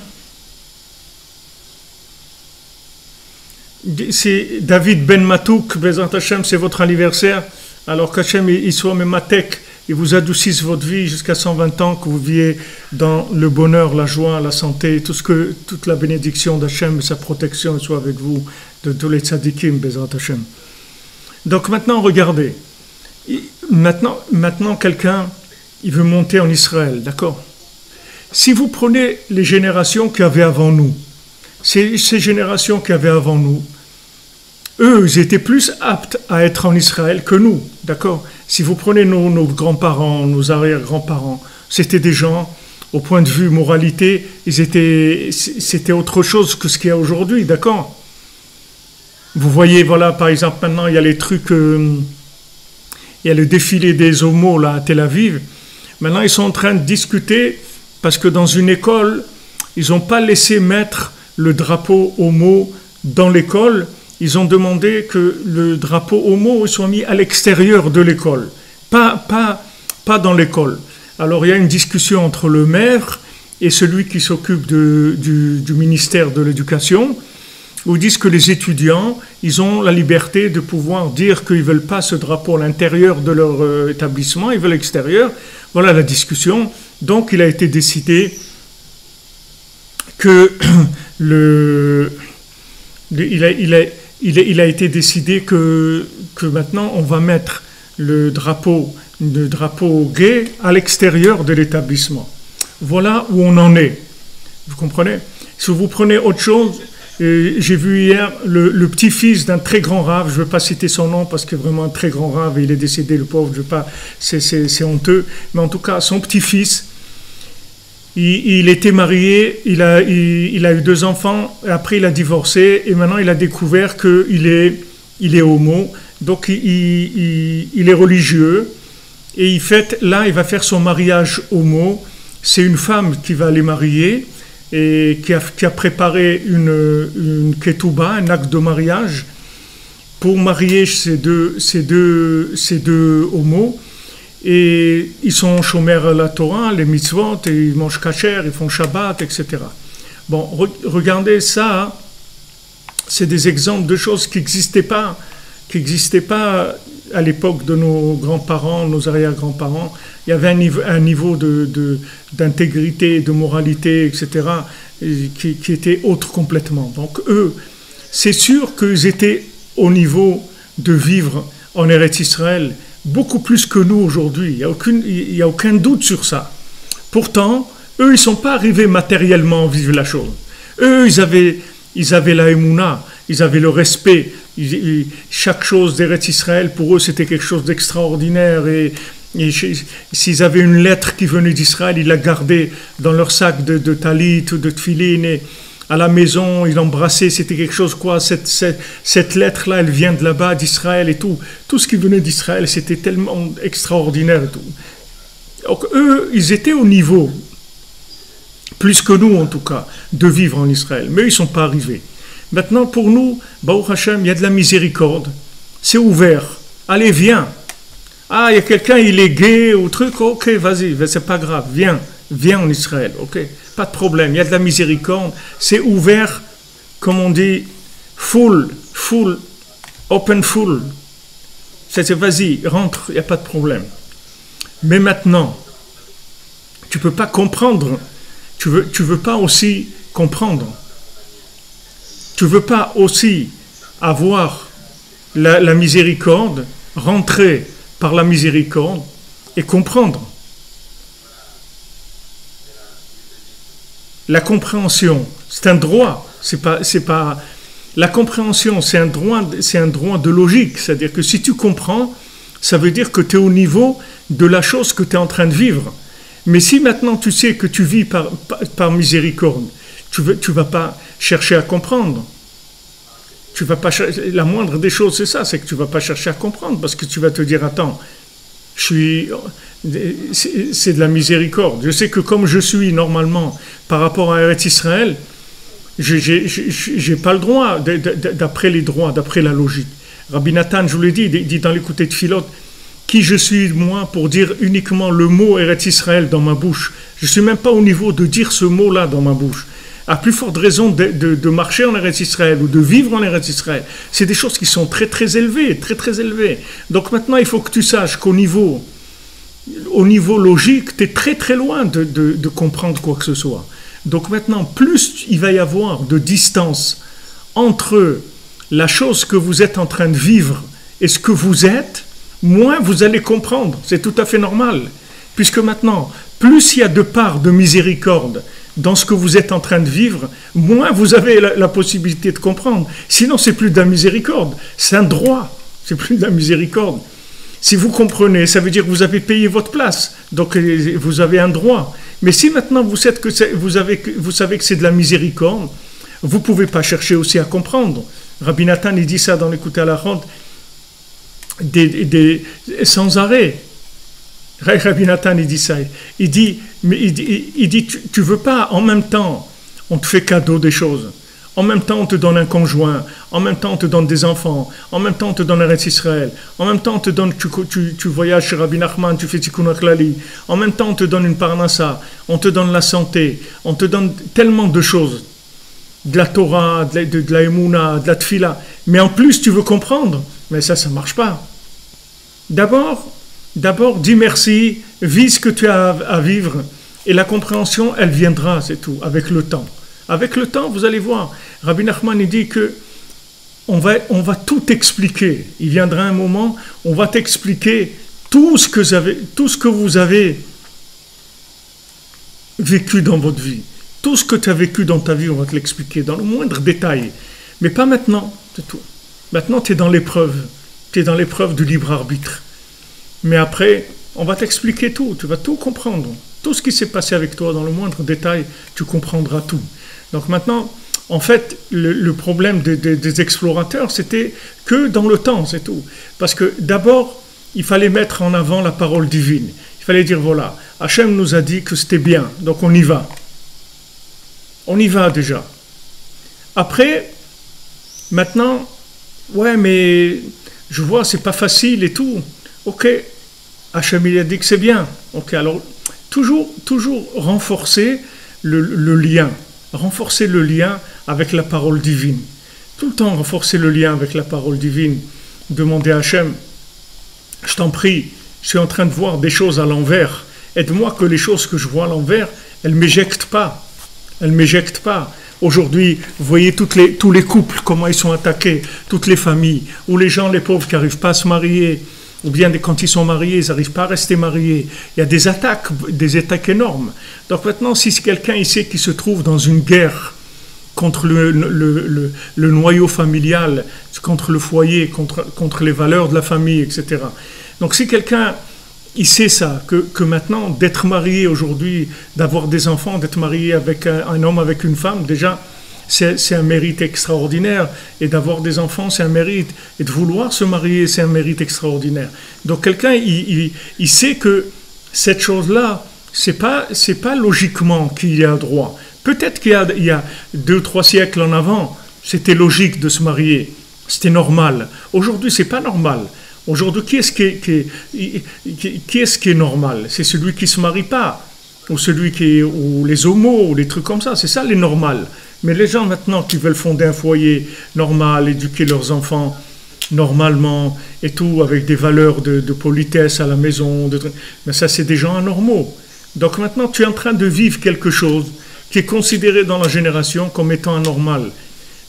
Speaker 1: C'est David Ben Matouk, Bezat Hashem, c'est votre anniversaire, alors qu'Hachem il soit Mematek, il vous adoucisse votre vie jusqu'à 120 ans, que vous viviez dans le bonheur, la joie, la santé, toute la bénédiction d'Hachem et sa protection soit avec vous, de tous les tzadikim, Bezat Hashem. Donc maintenant, regardez. Maintenant quelqu'un, il veut monter en Israël, d'accord? Si vous prenez les générations qui avaient avant nous, ces générations qui avaient avant nous, eux, ils étaient plus aptes à être en Israël que nous, d'accord? Si vous prenez nos grands-parents, nos arrière-grands-parents, c'était des gens, au point de vue moralité, c'était autre chose que ce qu'il y a aujourd'hui, d'accord? Vous voyez, voilà, par exemple, maintenant, il y a les trucs, il y a le défilé des homos là à Tel Aviv. Maintenant, ils sont en train de discuter parce que dans une école, ils n'ont pas laissé mettre le drapeau homo dans l'école. Ils ont demandé que le drapeau homo soit mis à l'extérieur de l'école, pas dans l'école. Alors, il y a une discussion entre le maire et celui qui s'occupe du ministère de l'Éducation, où ils disent que les étudiants, ils ont la liberté de pouvoir dire qu'ils ne veulent pas ce drapeau à l'intérieur de leur établissement, ils veulent l'extérieur. Voilà la discussion. Donc, il a été décidé que il a été décidé que maintenant, on va mettre le drapeau gay à l'extérieur de l'établissement. Voilà où on en est. Vous comprenez? Si vous prenez autre chose, j'ai vu hier le petit-fils d'un très grand rave, je ne veux pas citer son nom parce que vraiment un très grand rave, il est décédé, le pauvre, je veux pas, c'est honteux, mais en tout cas, son petit-fils, il était marié, il a eu 2 enfants, et après il a divorcé, et maintenant il a découvert qu'il est homo, donc il est religieux, et il va faire son mariage homo. C'est une femme qui va les marier et qui a préparé une ketouba, un acte de mariage, pour marier ces deux homos. Et ils sont chômeurs à la Torah, les mitzvot, et ils mangent kasher, ils font Shabbat, etc. Bon, regardez ça, c'est des exemples de choses qui n'existaient pas à l'époque de nos grands-parents, nos arrière-grands-parents. Il y avait un niveau d'intégrité, de moralité, etc., qui était autre complètement. Donc eux, c'est sûr qu'ils étaient au niveau de vivre en Eretz Israël beaucoup plus que nous aujourd'hui. Il n'y a aucun doute sur ça. Pourtant, eux, ils ne sont pas arrivés matériellement à vivre la chose. Eux, ils avaient la émouna, ils avaient le respect. Chaque chose d'Eretz Israël, pour eux, c'était quelque chose d'extraordinaire. Et s'ils avaient une lettre qui venait d'Israël, ils la gardaient dans leur sac de talit ou de tfilin. Et à la maison, ils l'embrassaient. C'était quelque chose, quoi. Cette lettre-là, elle vient de là-bas, d'Israël et tout. Tout ce qui venait d'Israël, c'était tellement extraordinaire et tout. Donc, eux, ils étaient au niveau, plus que nous en tout cas, de vivre en Israël. Mais ils ne sont pas arrivés. Maintenant, pour nous, Baruch Hashem, il y a de la miséricorde. C'est ouvert. Allez, viens. Ah, il y a quelqu'un, il est gay ou truc. Ok, vas-y, c'est pas grave. Viens en Israël. Ok, pas de problème. Il y a de la miséricorde. C'est ouvert, comme on dit, full, open full. C'est vas-y, rentre, il n'y a pas de problème. Mais maintenant, tu ne peux pas comprendre. Tu veux pas aussi comprendre. Tu ne veux pas aussi avoir la miséricorde, rentrer par la miséricorde et comprendre. La compréhension, c'est un droit. C'est pas. La compréhension, c'est un droit de logique. C'est-à-dire que si tu comprends, ça veut dire que tu es au niveau de la chose que tu es en train de vivre. Mais si maintenant tu sais que tu vis par miséricorde, tu vas pas chercher à comprendre. Tu vas pas la moindre des choses, c'est ça, c'est que tu vas pas chercher à comprendre parce que tu vas te dire attends, c'est de la miséricorde. Je sais que comme je suis normalement par rapport à Eretz Israël, j'ai pas le droit d'après les droits, d'après la logique. Rabbi Nathan, je vous l'ai dit dans l'écouté de Philot, qui je suis moi pour dire uniquement le mot Eretz Israël dans ma bouche. Je suis même pas au niveau de dire ce mot-là dans ma bouche. À plus forte raison de marcher en Eretz Israël ou de vivre en Eretz Israël. C'est des choses qui sont très très élevées, très très élevées. Donc maintenant, il faut que tu saches qu'au niveau logique, tu es très très loin de comprendre quoi que ce soit. Donc maintenant, plus il va y avoir de distance entre la chose que vous êtes en train de vivre et ce que vous êtes, moins vous allez comprendre. C'est tout à fait normal. Puisque maintenant, plus il y a de part de miséricorde dans ce que vous êtes en train de vivre, moins vous avez la possibilité de comprendre. Sinon, c'est plus de la miséricorde. C'est un droit. C'est plus de la miséricorde. Si vous comprenez, ça veut dire que vous avez payé votre place. Donc, vous avez un droit. Mais si maintenant vous savez que c'est de la miséricorde, vous ne pouvez pas chercher aussi à comprendre. Rabbi Nathan, il dit ça dans l'écoute à la ronde, sans arrêt. Rabbi Nathan, il dit ça. Il dit, tu veux pas, en même temps, on te fait cadeau des choses. En même temps, on te donne un conjoint. En même temps, on te donne des enfants. En même temps, on te donne un Eretz Israël. En même temps, on te donne, tu voyages chez Rabbi Nachman, tu fais Tikkun HaKlali. En même temps, on te donne une parnassa. On te donne la santé. On te donne tellement de choses. De la Torah, de la Emouna, de la Tfila. Mais en plus, tu veux comprendre. Mais ça marche pas. D'abord, dis merci, vis ce que tu as à vivre. Et la compréhension, elle viendra, c'est tout, avec le temps. Avec le temps, vous allez voir. Rabbi Nachman, il dit que on va tout expliquer. Il viendra un moment, on va t'expliquer tout ce que vous avez vécu dans votre vie. Tout ce que tu as vécu dans ta vie, on va te l'expliquer dans le moindre détail. Mais pas maintenant, c'est tout. Maintenant, tu es dans l'épreuve. Tu es dans l'épreuve du libre arbitre. Mais après, on va t'expliquer tout. Tu vas tout comprendre. Tout ce qui s'est passé avec toi dans le moindre détail, tu comprendras tout. Donc maintenant, en fait, le problème des explorateurs, c'était que dans le temps, c'est tout. Parce que d'abord, il fallait mettre en avant la parole divine. Il fallait dire, voilà, Hachem nous a dit que c'était bien, donc on y va. On y va déjà. Après, maintenant, ouais, mais je vois, c'est pas facile et tout. Ok, Hachem il a dit que c'est bien. Ok, alors, toujours renforcer le lien. Renforcer le lien avec la parole divine. Tout le temps renforcer le lien avec la parole divine. Demander à Hachem, je t'en prie, je suis en train de voir des choses à l'envers. Aide-moi que les choses que je vois à l'envers, elles ne m'éjectent pas. Elles ne m'éjectent pas. Aujourd'hui, vous voyez tous les couples, comment ils sont attaqués, toutes les familles, ou les gens, les pauvres qui n'arrivent pas à se marier, ou bien quand ils sont mariés, ils n'arrivent pas à rester mariés. Il y a des attaques énormes. Donc maintenant, si c'est quelqu'un ici qui se trouve dans une guerre contre le noyau familial, contre le foyer, contre les valeurs de la famille, etc. Donc si quelqu'un, il sait ça, que maintenant, d'être marié aujourd'hui, d'avoir des enfants, d'être marié avec un homme, avec une femme, déjà, c'est un mérite extraordinaire. Et d'avoir des enfants, c'est un mérite. Et de vouloir se marier, c'est un mérite extraordinaire. Donc quelqu'un, il sait que cette chose-là, c'est pas logiquement qu'il y a droit. Peut-être qu'il y a 2-3 siècles en avant, c'était logique de se marier. C'était normal. Aujourd'hui, c'est pas normal. Aujourd'hui, qui est-ce qui est normal? C'est celui qui se marie pas, ou les homos, ou les trucs comme ça. C'est ça les normales. Mais les gens maintenant qui veulent fonder un foyer normal, éduquer leurs enfants normalement et tout, avec des valeurs de politesse à la maison, mais ça c'est des gens anormaux. Donc maintenant tu es en train de vivre quelque chose qui est considéré dans la génération comme étant anormal.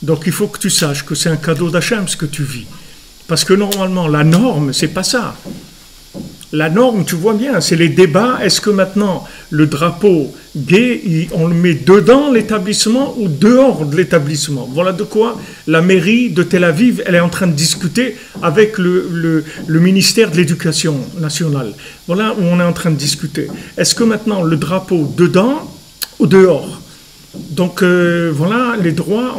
Speaker 1: Donc il faut que tu saches que c'est un cadeau d'Hachem ce que tu vis. Parce que normalement la norme c'est pas ça. La norme, tu vois bien, c'est les débats. Est-ce que maintenant, le drapeau gay, on le met dedans l'établissement ou dehors de l'établissement? Voilà de quoi la mairie de Tel Aviv, elle est en train de discuter avec le ministère de l'Éducation nationale. Voilà où on est en train de discuter. Est-ce que maintenant, le drapeau dedans ou dehors? Donc voilà les droits,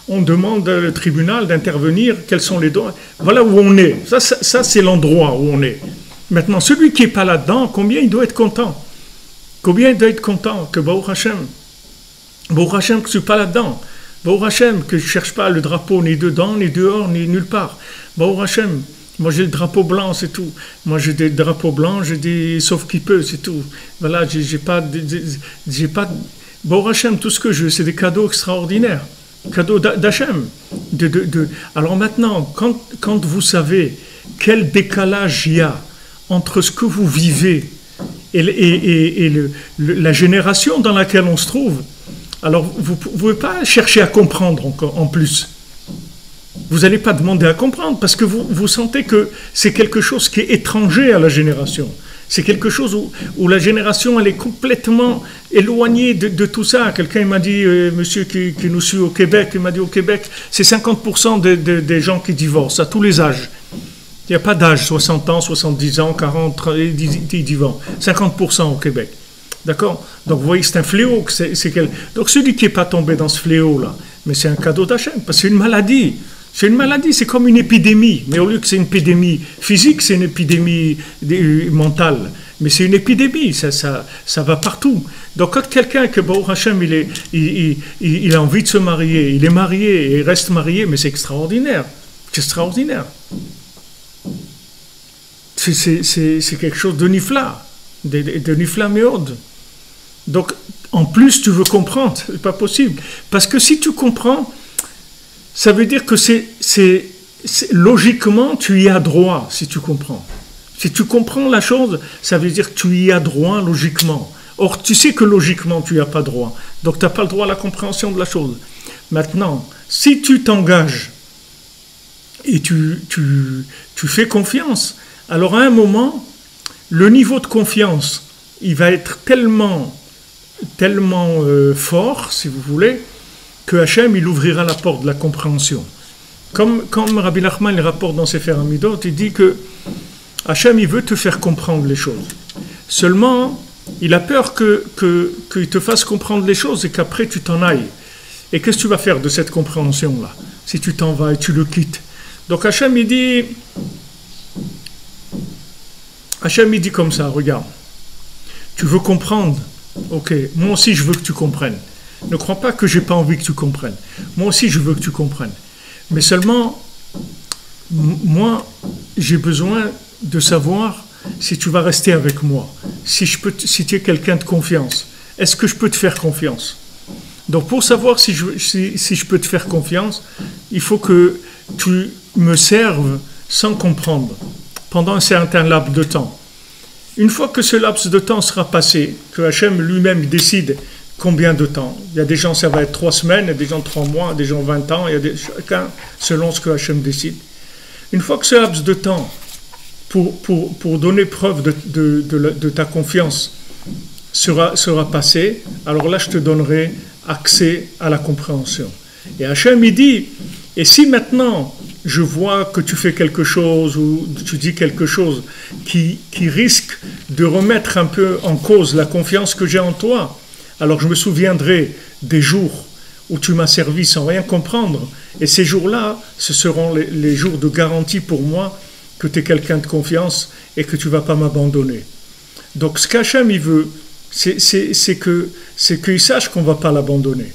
Speaker 1: on demande au tribunal d'intervenir, quels sont les droits? Voilà où on est. Ça c'est l'endroit où on est. Maintenant, celui qui n'est pas là-dedans, combien il doit être content? Combien il doit être content que Baruch Hashem, que je ne suis pas là-dedans. Baruch Hashem, que je ne cherche pas le drapeau ni dedans, ni dehors, ni nulle part. Baruch Hashem, moi j'ai le drapeau blanc, c'est tout. Moi j'ai des drapeaux blancs, j'ai des sauf qui peut, c'est tout. Voilà, j'ai pas. Baruch Hashem, tout ce que je veux, c'est des cadeaux extraordinaires. Cadeaux d'Hachem. Alors maintenant, quand vous savez quel décalage il y a entre ce que vous vivez et la génération dans laquelle on se trouve, alors vous ne pouvez pas chercher à comprendre encore, en plus. Vous n'allez pas demander à comprendre parce que vous sentez que c'est quelque chose qui est étranger à la génération. C'est quelque chose où la génération elle est complètement éloignée de tout ça. Quelqu'un m'a dit, monsieur qui nous suit au Québec, il m'a dit au Québec, c'est 50% des gens qui divorcent à tous les âges. Il n'y a pas d'âge, 60 ans, 70 ans, 40, ils divorcent. 50% au Québec. D'accord? Donc vous voyez, c'est un fléau. Donc celui qui n'est pas tombé dans ce fléau-là, mais c'est un cadeau d'Hachem, parce que c'est une maladie. C'est une maladie, c'est comme une épidémie. Mais au lieu que c'est une épidémie physique, c'est une épidémie mentale. Mais c'est une épidémie, ça va partout. Donc quand quelqu'un que Baruch Hashem, il a envie de se marier, il est marié et il reste marié, mais c'est extraordinaire. C'est extraordinaire. C'est quelque chose de nifla, de nifla méode. Donc en plus tu veux comprendre, c'est pas possible. Parce que si tu comprends, ça veut dire que logiquement, tu y as droit, si tu comprends. Si tu comprends la chose, ça veut dire que tu y as droit logiquement. Or, tu sais que logiquement, tu n'y as pas droit. Donc, tu n'as pas le droit à la compréhension de la chose. Maintenant, si tu t'engages et tu fais confiance, alors à un moment, le niveau de confiance, il va être tellement fort, si vous voulez, que Hachem, il ouvrira la porte de la compréhension. Comme Rabbi Nachman le rapporte dans ses Amidot, il dit que Hachem, il veut te faire comprendre les choses. Seulement, il a peur qu'il te fasse comprendre les choses et qu'après tu t'en ailles. Et qu'est-ce que tu vas faire de cette compréhension-là, si tu t'en vas et tu le quittes? Donc Hachem, il dit comme ça, regarde, tu veux comprendre? Ok, moi aussi je veux que tu comprennes. Ne crois pas que j'ai pas envie que tu comprennes. Moi aussi, je veux que tu comprennes. Mais seulement, moi, j'ai besoin de savoir si tu vas rester avec moi, si tu es quelqu'un de confiance. Est-ce que je peux te faire confiance? Donc, pour savoir si je peux te faire confiance, il faut que tu me serves sans comprendre pendant un certain laps de temps. Une fois que ce laps de temps sera passé, que Hachem lui-même décide combien de temps. Il y a des gens, ça va être 3 semaines, il y a des gens 3 mois, des gens 20 ans, chacun selon ce que Hachem décide. Une fois que ce laps de temps, pour donner preuve de ta confiance, sera passé, alors là je te donnerai accès à la compréhension. Et Hachem il dit, et si maintenant je vois que tu fais quelque chose ou tu dis quelque chose qui risque de remettre un peu en cause la confiance que j'ai en toi, alors je me souviendrai des jours où tu m'as servi sans rien comprendre. Et ces jours-là, ce seront les jours de garantie pour moi que tu es quelqu'un de confiance et que tu ne vas pas m'abandonner. Donc ce qu'Hachem il veut, c'est qu'il sache qu'on ne va pas l'abandonner.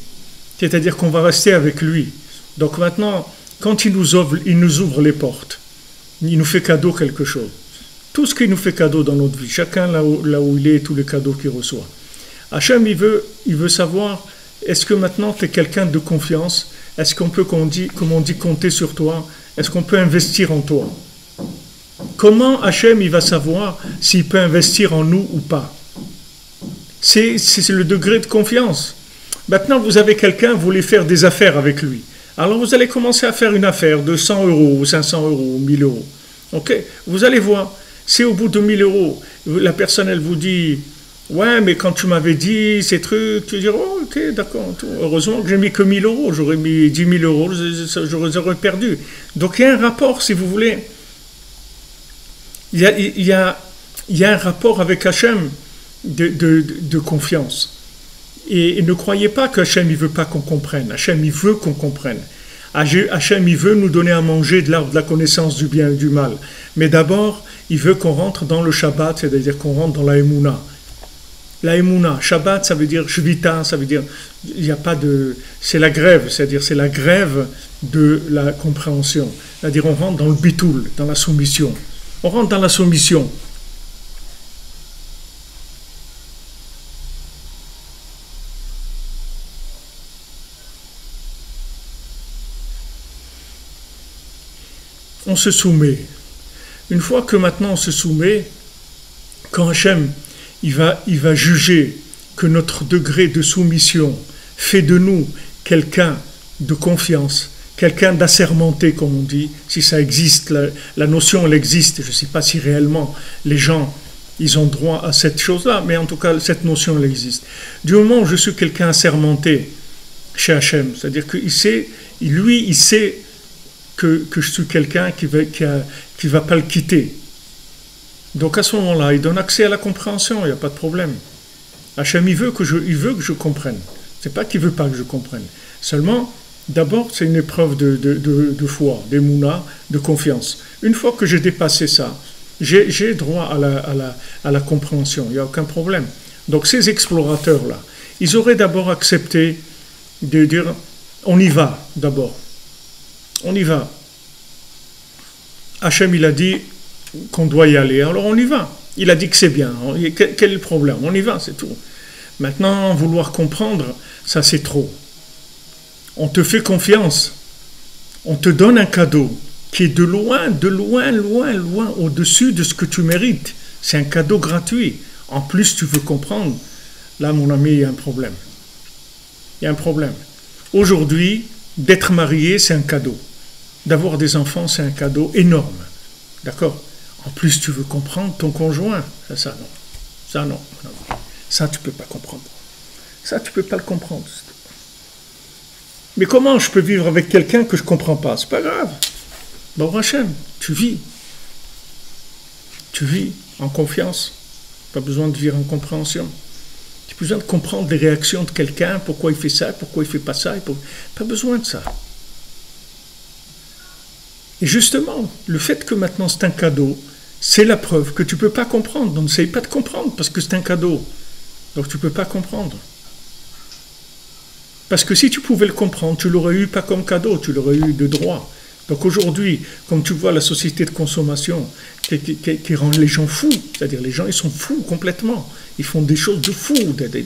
Speaker 1: C'est-à-dire qu'on va rester avec lui. Donc maintenant, quand il nous ouvre les portes, il nous fait cadeau quelque chose. Tout ce qu'il nous fait cadeau dans notre vie, chacun là où il est, tous les cadeaux qu'il reçoit. Hachem, il veut savoir, est-ce que maintenant tu es quelqu'un de confiance? Est-ce qu'on peut, comme on dit, compter sur toi? Est-ce qu'on peut investir en toi? Comment Hachem, il va savoir s'il peut investir en nous ou pas? C'est le degré de confiance. Maintenant, vous avez quelqu'un, vous voulez faire des affaires avec lui. Alors, vous allez commencer à faire une affaire de 100 €, 500 €, 1000 €. Ok? Vous allez voir. Si au bout de 1000 €, la personne, elle vous dit... Ouais, mais quand tu m'avais dit ces trucs, tu dirais, oh, ok, d'accord. Heureusement que j'ai mis que 1000 €. J'aurais mis 10 000 €, j'aurais perdu. Donc il y a un rapport, si vous voulez. Il y a un rapport avec Hachem de confiance. Et ne croyez pas qu'Hachem ne veut pas qu'on comprenne. Hachem, il veut qu'on comprenne. Hachem, il veut nous donner à manger de l'arbre de la connaissance du bien et du mal. Mais d'abord, il veut qu'on rentre dans le Shabbat, c'est-à-dire qu'on rentre dans la Emouna. La Emouna, Shabbat, ça veut dire Shvita, ça veut dire, il n'y a pas de... C'est la grève, c'est-à-dire c'est la grève de la compréhension. C'est-à-dire on rentre dans le bitoul, dans la soumission. On rentre dans la soumission. On se soumet. Une fois que maintenant on se soumet, quand Hachem il va juger que notre degré de soumission fait de nous quelqu'un de confiance, quelqu'un d'assermenté, comme on dit, si ça existe, la notion elle existe, je ne sais pas si réellement les gens ils ont droit à cette chose-là, mais en tout cas cette notion elle existe. Du moment où je suis quelqu'un assermenté chez Hachem, c'est-à-dire qu'il sait, lui il sait que je suis quelqu'un qui va pas le quitter. Donc à ce moment-là, il donne accès à la compréhension, il n'y a pas de problème. Hachem, il veut que je comprenne. C'est pas qu'il veut pas que je comprenne. Seulement, D'abord, c'est une épreuve de foi, d'émouna, de confiance. Une fois que j'ai dépassé ça, j'ai droit à la compréhension, il n'y a aucun problème. Donc ces explorateurs-là, ils auraient d'abord accepté de dire, on y va d'abord. On y va. Hachem, il a dit qu'on doit y aller, alors on y va. Il a dit que c'est bien. Quel est le problème? On y va, c'est tout. Maintenant, vouloir comprendre, ça c'est trop. On te fait confiance. On te donne un cadeau qui est de loin, loin au-dessus de ce que tu mérites. C'est un cadeau gratuit. En plus, tu veux comprendre. Là, mon ami, il y a un problème. Il y a un problème. Aujourd'hui, d'être marié, c'est un cadeau. D'avoir des enfants, c'est un cadeau énorme. D'accord? En plus, tu veux comprendre ton conjoint. Ça, non. Ça, non. Ça, tu ne peux pas comprendre. Ça, tu ne peux pas le comprendre. Mais comment je peux vivre avec quelqu'un que je ne comprends pas? C'est pas grave. Bon, Hachem, tu vis. Tu vis en confiance. Pas besoin de vivre en compréhension. Tu as besoin de comprendre les réactions de quelqu'un, pourquoi il fait ça, pourquoi il ne fait pas ça. Pas besoin de ça. Et justement, le fait que maintenant c'est un cadeau, c'est la preuve que tu ne peux pas comprendre. Donc n'essaye pas de comprendre parce que c'est un cadeau. Donc tu ne peux pas comprendre. Parce que si tu pouvais le comprendre, tu l'aurais eu pas comme cadeau, tu l'aurais eu de droit. Donc aujourd'hui, comme tu vois la société de consommation qui rend les gens fous, c'est-à-dire les gens ils sont fous complètement, ils font des choses de fous, des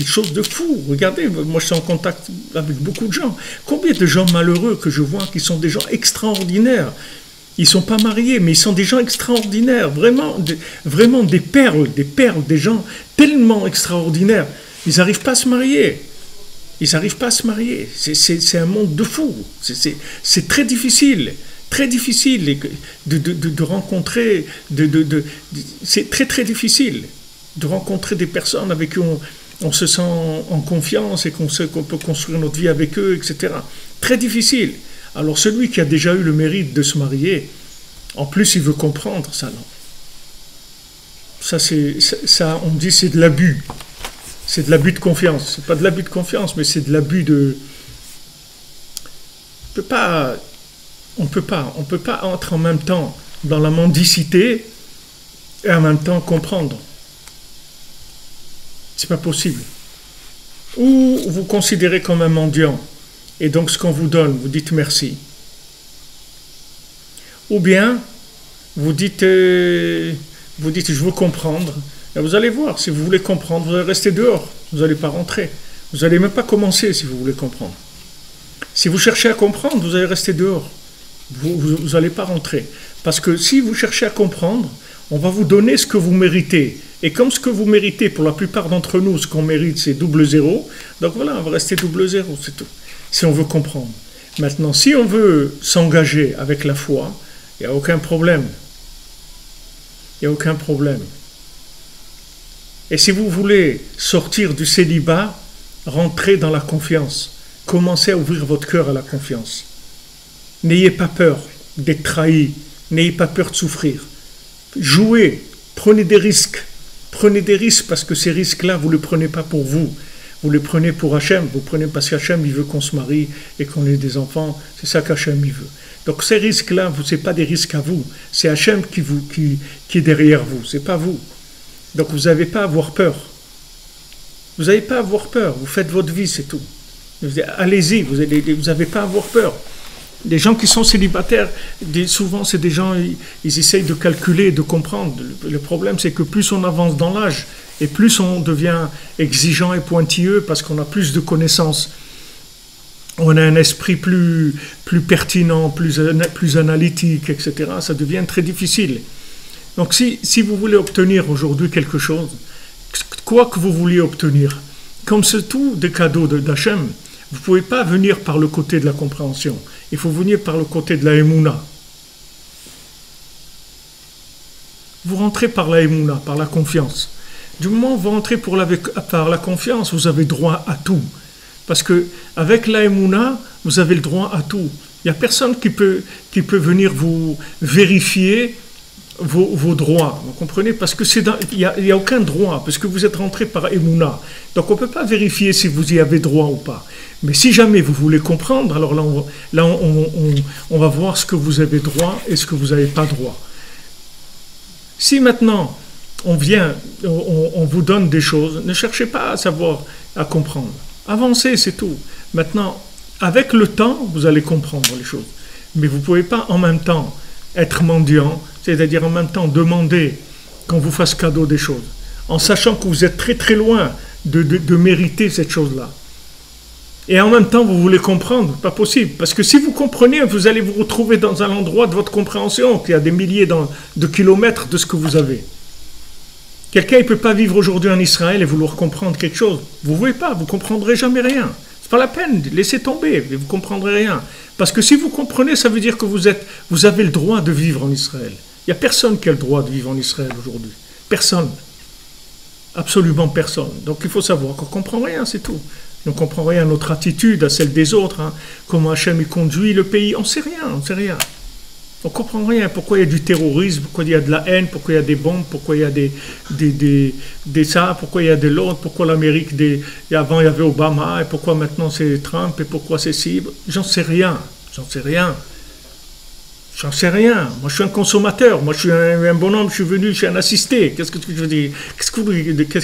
Speaker 1: choses de fous. Regardez, moi je suis en contact avec beaucoup de gens. Combien de gens malheureux que je vois qui sont des gens extraordinaires? Ils ne sont pas mariés, mais ils sont des gens extraordinaires, vraiment des perles, des gens tellement extraordinaires. Ils n'arrivent pas à se marier. Ils n'arrivent pas à se marier. C'est un monde de fous. C'est très difficile de rencontrer. C'est très difficile de rencontrer des personnes avec qui on se sent en confiance et qu'on sait qu'on peut construire notre vie avec eux, etc. Très difficile. Alors celui qui a déjà eu le mérite de se marier, en plus il veut comprendre, ça non. Ça on dit c'est de l'abus. C'est de l'abus de confiance. C'est pas de l'abus de confiance, mais c'est de l'abus de... On peut pas entrer en même temps dans la mendicité et en même temps comprendre. C'est pas possible. Ou vous considérez comme un mendiant, et donc ce qu'on vous donne, vous dites merci. Ou bien, vous dites je veux comprendre. Et vous allez voir, si vous voulez comprendre, vous allez rester dehors, vous n'allez pas rentrer. Vous n'allez même pas commencer si vous voulez comprendre. Si vous cherchez à comprendre, vous allez rester dehors. Vous n'allez pas rentrer. Parce que si vous cherchez à comprendre, on va vous donner ce que vous méritez. Et comme ce que vous méritez, pour la plupart d'entre nous, ce qu'on mérite, c'est double zéro. Donc voilà, on va rester double zéro, c'est tout. Si on veut comprendre. Maintenant, si on veut s'engager avec la foi, il n'y a aucun problème. Il n'y a aucun problème. Et si vous voulez sortir du célibat, rentrez dans la confiance. Commencez à ouvrir votre cœur à la confiance. N'ayez pas peur d'être trahi. N'ayez pas peur de souffrir. Jouez. Prenez des risques. Prenez des risques parce que ces risques-là, vous ne les prenez pas pour vous. Vous les prenez pour Hachem. Vous prenez parce qu'Hachem, il veut qu'on se marie et qu'on ait des enfants. C'est ça qu'Hachem, il veut. Donc ces risques-là, ce n'est pas des risques à vous. C'est Hachem qui est derrière vous. Ce n'est pas vous. Donc vous n'avez pas à avoir peur. Vous n'avez pas à avoir peur. Vous faites votre vie, c'est tout. Allez-y, vous n'avez pas à avoir peur. Les gens qui sont célibataires, souvent c'est des gens, ils essayent de calculer, de comprendre. Le problème c'est que plus on avance dans l'âge, et plus on devient exigeant et pointilleux parce qu'on a plus de connaissances. On a un esprit plus pertinent, plus analytique, etc. Ça devient très difficile. Donc si vous voulez obtenir aujourd'hui quelque chose, quoi que vous vouliez obtenir, comme c'est tout des cadeaux d'Hachem, vous ne pouvez pas venir par le côté de la compréhension. Il faut venir par le côté de la émouna. Vous rentrez par la émouna, par la confiance. Du moment où vous rentrez par la confiance, vous avez droit à tout. Parce qu'avec la émouna, vous avez le droit à tout. Il n'y a personne qui peut venir vous vérifier vos droits, vous comprenez? Parce que il y a aucun droit, parce que vous êtes rentré par Emouna. Donc on ne peut pas vérifier si vous y avez droit ou pas. Mais si jamais vous voulez comprendre, alors là on va voir ce que vous avez droit et ce que vous n'avez pas droit. Si maintenant on vient, on vous donne des choses, ne cherchez pas à savoir, à comprendre. Avancez, c'est tout. Maintenant, avec le temps, vous allez comprendre les choses. Mais vous ne pouvez pas en même temps être mendiant, c'est-à-dire en même temps demander qu'on vous fasse cadeau des choses, en sachant que vous êtes très très loin de mériter cette chose-là. Et en même temps, vous voulez comprendre, pas possible. Parce que si vous comprenez, vous allez vous retrouver dans un endroit de votre compréhension, qui a des milliers de kilomètres de ce que vous avez. Quelqu'un ne peut pas vivre aujourd'hui en Israël et vouloir comprendre quelque chose. Vous ne pouvez pas, vous ne comprendrez jamais rien. C'est pas la peine, laissez tomber, vous ne comprendrez rien. Parce que si vous comprenez, ça veut dire que vous avez le droit de vivre en Israël. Il n'y a personne qui a le droit de vivre en Israël aujourd'hui. Personne. Absolument personne. Donc il faut savoir qu'on ne comprend rien, c'est tout. On ne comprend rien à notre attitude, à celle des autres, hein. Comment Hachem conduit le pays. On ne sait rien, on ne sait rien. On ne comprend rien. Pourquoi il y a du terrorisme, pourquoi il y a de la haine, pourquoi il y a des bombes, pourquoi il y a des ça, pourquoi il y a de l'autre, pourquoi l'Amérique, avant il y avait Obama, et pourquoi maintenant c'est Trump, et pourquoi c'est ci. J'en sais rien, j'en sais rien. J'en sais rien. Moi, je suis un consommateur. Moi, je suis un bonhomme, je suis venu, je suis un assisté. Qu'est-ce que je veux dire? Qu'est-ce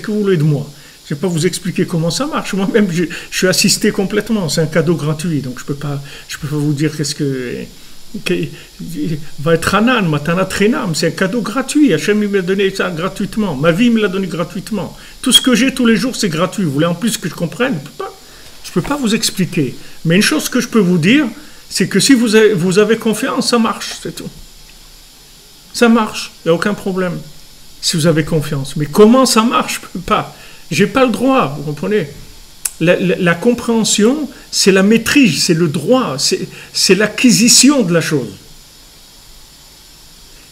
Speaker 1: que vous voulez de moi? Je ne vais pas vous expliquer comment ça marche. Moi-même, je suis assisté complètement. C'est un cadeau gratuit. Donc, je ne peux pas vous dire qu'est-ce que va être Hanan, Matana Trinam. C'est un cadeau gratuit. Hachem m'a donné ça gratuitement. Ma vie me l'a donné gratuitement. Tout ce que j'ai tous les jours, c'est gratuit. Vous voulez en plus que je comprenne? Je ne peux pas vous expliquer. Mais une chose que je peux vous dire, c'est que si vous avez confiance, ça marche, c'est tout. Ça marche, il n'y a aucun problème, si vous avez confiance. Mais comment ça marche? Je ne peux pas. Je n'ai pas le droit, vous comprenez? La compréhension, c'est la maîtrise, c'est le droit, c'est l'acquisition de la chose.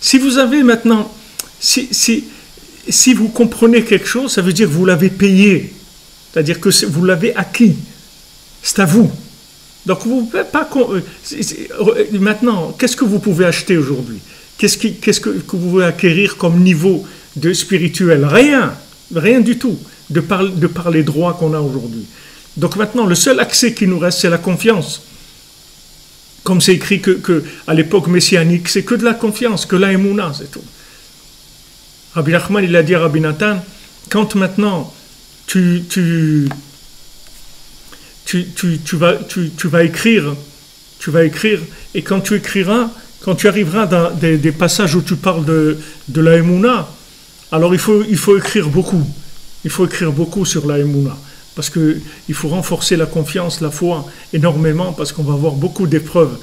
Speaker 1: Si vous avez maintenant, si vous comprenez quelque chose, ça veut dire que vous l'avez payé. C'est-à-dire que vous l'avez acquis. C'est à vous. Donc, vous ne pouvez pas. Maintenant, qu'est-ce que vous pouvez acheter aujourd'hui? Qu'est-ce que vous pouvez acquérir comme niveau de spirituel? Rien. Rien du tout. De par les droits qu'on a aujourd'hui. Donc, maintenant, le seul accès qui nous reste, c'est la confiance. Comme c'est écrit à l'époque messianique, c'est que de la confiance, que la émouna, c'est tout. Rabbi Nachman, il a dit à Rabbi Nathan, quand maintenant tu vas écrire, et quand tu écriras, quand tu arriveras dans des passages où tu parles de la Emouna, alors il faut écrire beaucoup. Il faut écrire beaucoup sur la Emouna. Parce qu'il faut renforcer la confiance, la foi, énormément, parce qu'on va avoir beaucoup d'épreuves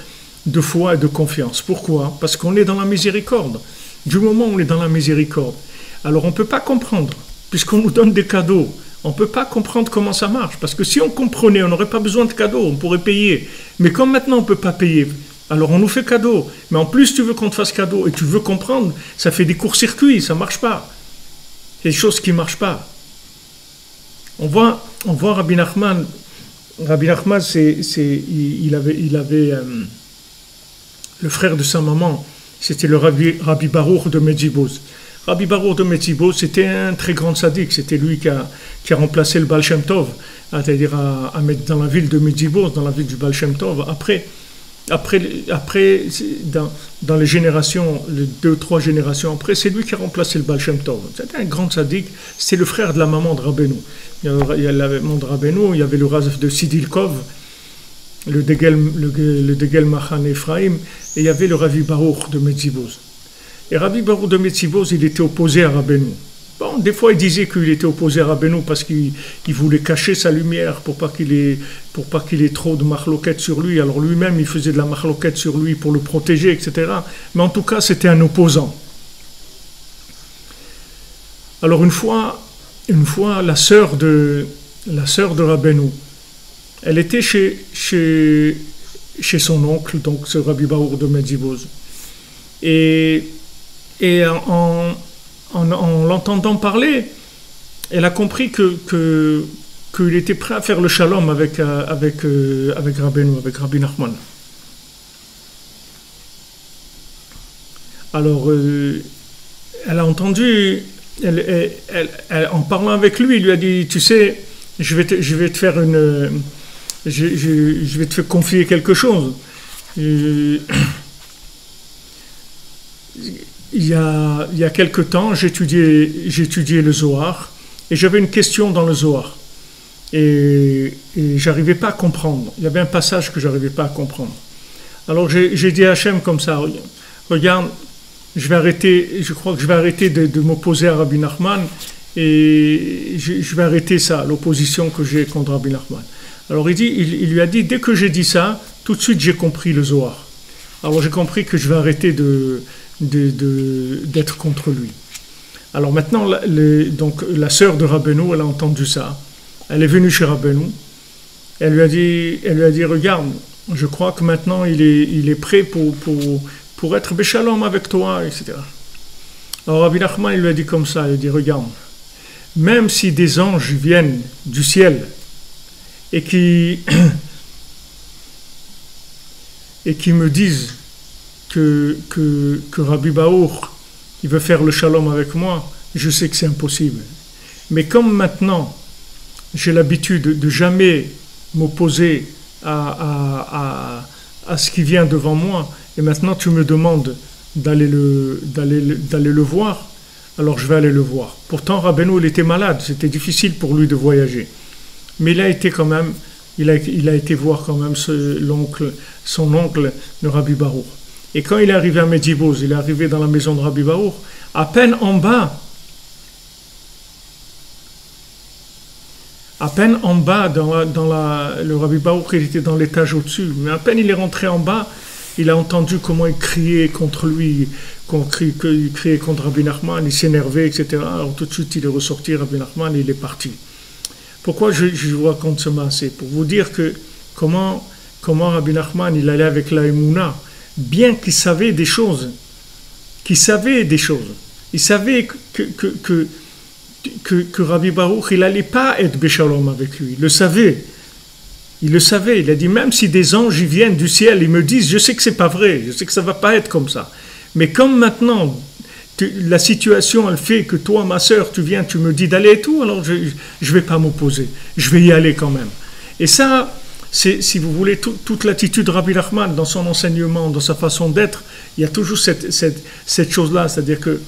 Speaker 1: de foi et de confiance. Pourquoi? Parce qu'on est dans la miséricorde. Du moment où on est dans la miséricorde, alors on ne peut pas comprendre, puisqu'on nous donne des cadeaux. On ne peut pas comprendre comment ça marche, parce que si on comprenait, on n'aurait pas besoin de cadeaux, on pourrait payer. Mais comme maintenant on ne peut pas payer, alors on nous fait cadeau. Mais en plus tu veux qu'on te fasse cadeau et tu veux comprendre, ça fait des courts-circuits, ça ne marche pas. C'est des choses qui ne marchent pas. On voit Rabbi Nachman. Rabbi Nachman, il avait le frère de sa maman, c'était le Rabbi Baruch de Medjibuz. Rabbi Baruch de Medjibuz, c'était un très grand sadique, c'était lui qui a remplacé le Baal Shem Tov, c'est-à-dire à mettre dans la ville de Medjibuz, dans la ville du Baal Shem Tov. Après dans les générations, les 2-3 générations après, c'est lui qui a remplacé le Baal Shem Tov. C'était un grand sadique, c'était le frère de la maman de Rabbeinu. Il y a la maman de Rabbeinu, il y avait le Rav de Sidilkov, le Degel Machan Ephraim, et il y avait le Rabbi Baruch de Medjibuz. Et Rabbi Baruch de Medjibuz, il était opposé à Rabbeinu. Bon, des fois, il disait qu'il était opposé à Rabbeinu parce qu'il voulait cacher sa lumière pour pas qu'il ait trop de marloquettes sur lui. Alors lui-même, il faisait de la marloquette sur lui pour le protéger, etc. Mais en tout cas, c'était un opposant. Alors une fois, la sœur de Rabbeinu, elle était chez son oncle, donc ce Rabbi Baruch de Medjibuz. Et en l'entendant parler, elle a compris qu'il était prêt à faire le shalom avec Rabbeinu, avec Rabbi Nachman. Alors, elle a entendu, en parlant avec lui, il lui a dit, tu sais, je vais te faire je vais te faire confier quelque chose. Et, il y a quelque temps, j'étudiais le Zohar et j'avais une question dans le Zohar. Et j'arrivais pas à comprendre. Il y avait un passage que j'arrivais pas à comprendre. Alors j'ai dit à Hachem comme ça, regarde, je crois que je vais arrêter de m'opposer à Rabbi Nachman et je vais arrêter ça, l'opposition que j'ai contre Rabbi Nachman. Alors il lui a dit, dès que j'ai dit ça, tout de suite j'ai compris le Zohar. Alors j'ai compris que je vais arrêter d'être contre lui. Alors maintenant, donc la sœur de Rabbeinu, elle a entendu ça. Elle est venue chez Rabbeinu. Elle lui a dit, regarde, je crois que maintenant il est prêt pour être béchalom avec toi, etc. Alors Rabbi Nachman, il lui a dit comme ça, il a dit, regarde, même si des anges viennent du ciel et qui me disent que Rabbi Baour, il veut faire le shalom avec moi, je sais que c'est impossible. Mais comme maintenant, j'ai l'habitude de jamais m'opposer à ce qui vient devant moi, et maintenant tu me demandes d'aller le voir, alors je vais aller le voir. Pourtant, Rabbeinu, il était malade, c'était difficile pour lui de voyager. Mais il a été quand même, il a été voir quand même son oncle, le Rabbi Baruch. Et quand il est arrivé à Mediboz, il est arrivé dans la maison de Rabbi Baruch, à peine en bas, le Rabbi Baruch, il était dans l'étage au-dessus, mais à peine il est rentré en bas, il a entendu comment il criait contre lui, il criait contre Rabbi Nachman, il s'énervait, etc. Alors tout de suite, il est ressorti, Rabbi Nachman, et il est parti. Pourquoi je vous raconte ce massé? Pour vous dire que comment Rabbi Nachman, il allait avec la Emouna, bien qu'il savait des choses, il savait que Rabbi Baruch, il n'allait pas être béchalom avec lui, il le savait, il a dit, même si des anges viennent du ciel, ils me disent, je sais que c'est pas vrai, je sais que ça va pas être comme ça, mais comme maintenant, la situation, elle fait que toi, ma sœur, tu viens, tu me dis d'aller et tout, alors je vais pas m'opposer, je vais y aller quand même. Et ça, c'est, si vous voulez, toute l'attitude de Rabbi Nachman dans son enseignement, dans sa façon d'être, il y a toujours cette chose-là, c'est-à-dire que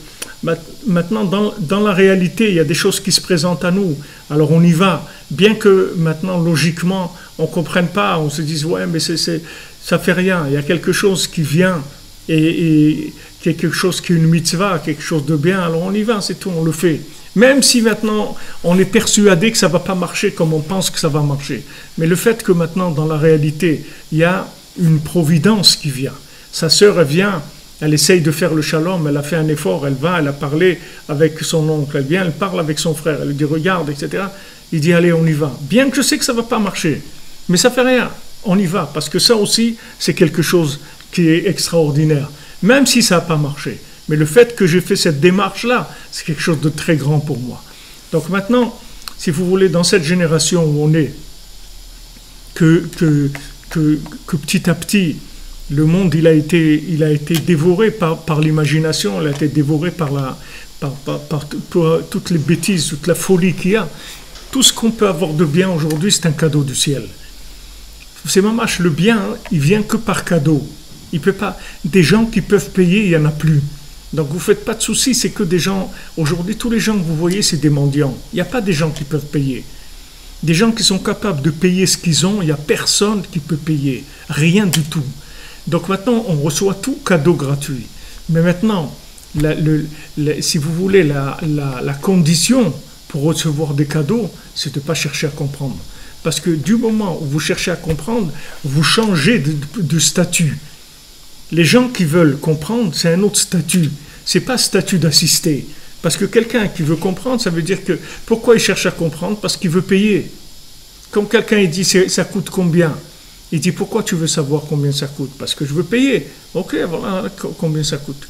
Speaker 1: maintenant, dans la réalité, il y a des choses qui se présentent à nous, alors on y va, bien que maintenant, logiquement, on ne comprenne pas, on se dise, ouais, mais ça fait rien, il y a quelque chose qui vient, et quelque chose qui est une mitzvah, quelque chose de bien, alors on y va, c'est tout, on le fait. Même si maintenant on est persuadé que ça ne va pas marcher comme on pense que ça va marcher. Mais le fait que maintenant dans la réalité, il y a une providence qui vient. Sa sœur, elle vient, elle essaye de faire le shalom, elle a fait un effort, elle a parlé avec son oncle, elle vient, elle parle avec son frère, elle lui dit regarde, etc. Il dit allez, on y va. Bien que je sais que ça ne va pas marcher, mais ça ne fait rien, on y va. Parce que ça aussi, c'est quelque chose qui est extraordinaire. Même si ça n'a pas marché. Mais le fait que j'ai fait cette démarche-là, c'est quelque chose de très grand pour moi. Donc maintenant, si vous voulez, dans cette génération où on est, que petit à petit, le monde il a été dévoré par l'imagination, il a été dévoré par toutes les bêtises, toute la folie qu'il y a. Tout ce qu'on peut avoir de bien aujourd'hui, c'est un cadeau du ciel. C'est mamache, le bien, il vient que par cadeau. Il peut pas. Des gens qui peuvent payer, il n'y en a plus. Donc vous ne faites pas de soucis, c'est que des gens, aujourd'hui tous les gens que vous voyez, c'est des mendiants. Il n'y a pas des gens qui peuvent payer. Des gens qui sont capables de payer ce qu'ils ont, il n'y a personne qui peut payer. Rien du tout. Donc maintenant, on reçoit tout cadeau gratuit. Mais maintenant, si vous voulez, la condition pour recevoir des cadeaux, c'est de ne pas chercher à comprendre. Parce que du moment où vous cherchez à comprendre, vous changez de statut. Les gens qui veulent comprendre, c'est un autre statut. Ce n'est pas statut d'assister. Parce que quelqu'un qui veut comprendre, ça veut dire que... Pourquoi il cherche à comprendre? Parce qu'il veut payer. Comme quelqu'un il dit, ça coûte combien? Il dit, pourquoi tu veux savoir combien ça coûte? Parce que je veux payer. Ok, voilà combien ça coûte.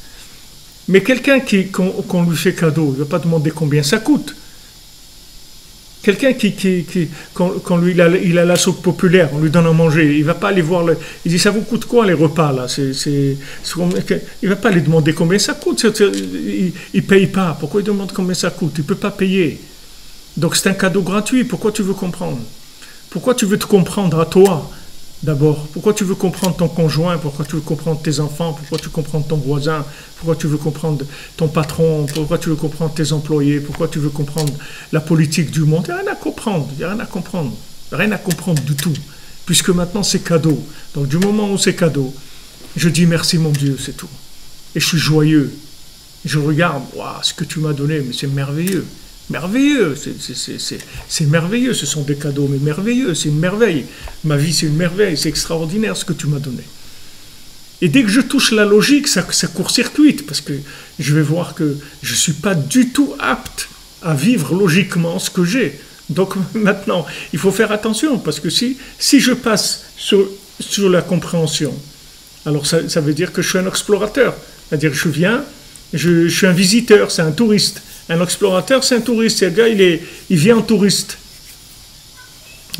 Speaker 1: Mais quelqu'un qu'on lui fait cadeau, il ne va pas demander combien ça coûte. Quelqu'un quand lui, il a la soupe populaire, on lui donne à manger, il va pas aller voir, il dit, ça vous coûte quoi les repas là? Il va pas lui demander combien ça coûte, il paye pas, pourquoi il demande combien ça coûte? Il peut pas payer. Donc c'est un cadeau gratuit, pourquoi tu veux comprendre? Pourquoi tu veux te comprendre à toi? D'abord, pourquoi tu veux comprendre ton conjoint? Pourquoi tu veux comprendre tes enfants? Pourquoi tu veux comprendre ton voisin? Pourquoi tu veux comprendre ton patron? Pourquoi tu veux comprendre tes employés? Pourquoi tu veux comprendre la politique du monde? Il n'y a rien à comprendre, il n'y a rien à comprendre. Rien à comprendre du tout. Puisque maintenant c'est cadeau. Donc du moment où c'est cadeau, je dis merci mon Dieu, c'est tout. Et je suis joyeux. Je regarde, waouh, ce que tu m'as donné, mais c'est merveilleux. Merveilleux, c'est merveilleux, ce sont des cadeaux, mais merveilleux, c'est une merveille. Ma vie, c'est une merveille, c'est extraordinaire ce que tu m'as donné. Et dès que je touche la logique, ça court-circuite, parce que je vais voir que je ne suis pas du tout apte à vivre logiquement ce que j'ai. Donc maintenant, il faut faire attention, parce que si je passe sur la compréhension, alors ça veut dire que je suis un explorateur. C'est-à-dire que je viens, je suis un visiteur, c'est un touriste. Un explorateur, c'est un touriste. C'est le gars, il vient en touriste.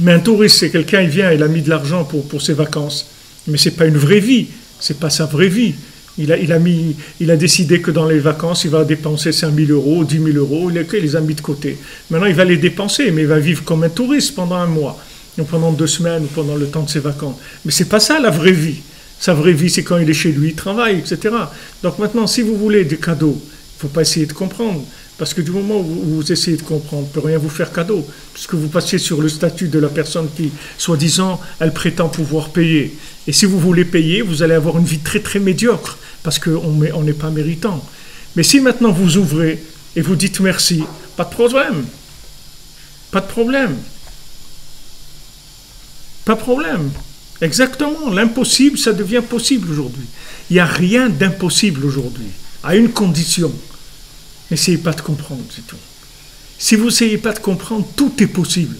Speaker 1: Mais un touriste, c'est quelqu'un, il vient, il a mis de l'argent pour ses vacances. Mais ce n'est pas une vraie vie. Ce n'est pas sa vraie vie. Il a décidé que dans les vacances, il va dépenser 5 000 euros, 10 000 euros. Il les a mis de côté. Maintenant, il va les dépenser, mais il va vivre comme un touriste pendant un mois, ou pendant 2 semaines, ou pendant le temps de ses vacances. Mais ce n'est pas ça la vraie vie. Sa vraie vie, c'est quand il est chez lui, il travaille, etc. Donc maintenant, si vous voulez des cadeaux, il ne faut pas essayer de comprendre. Parce que du moment où vous essayez de comprendre, on ne peut rien vous faire cadeau, puisque vous passez sur le statut de la personne qui, soi-disant, elle prétend pouvoir payer. Et si vous voulez payer, vous allez avoir une vie très très médiocre, parce qu'on n'est pas méritant. Mais si maintenant vous ouvrez et vous dites merci, pas de problème. Pas de problème. Pas de problème. Exactement. L'impossible, ça devient possible aujourd'hui. Il n'y a rien d'impossible aujourd'hui, à une condition. N'essayez pas de comprendre, c'est tout. Si vous n'essayez pas de comprendre, tout est possible.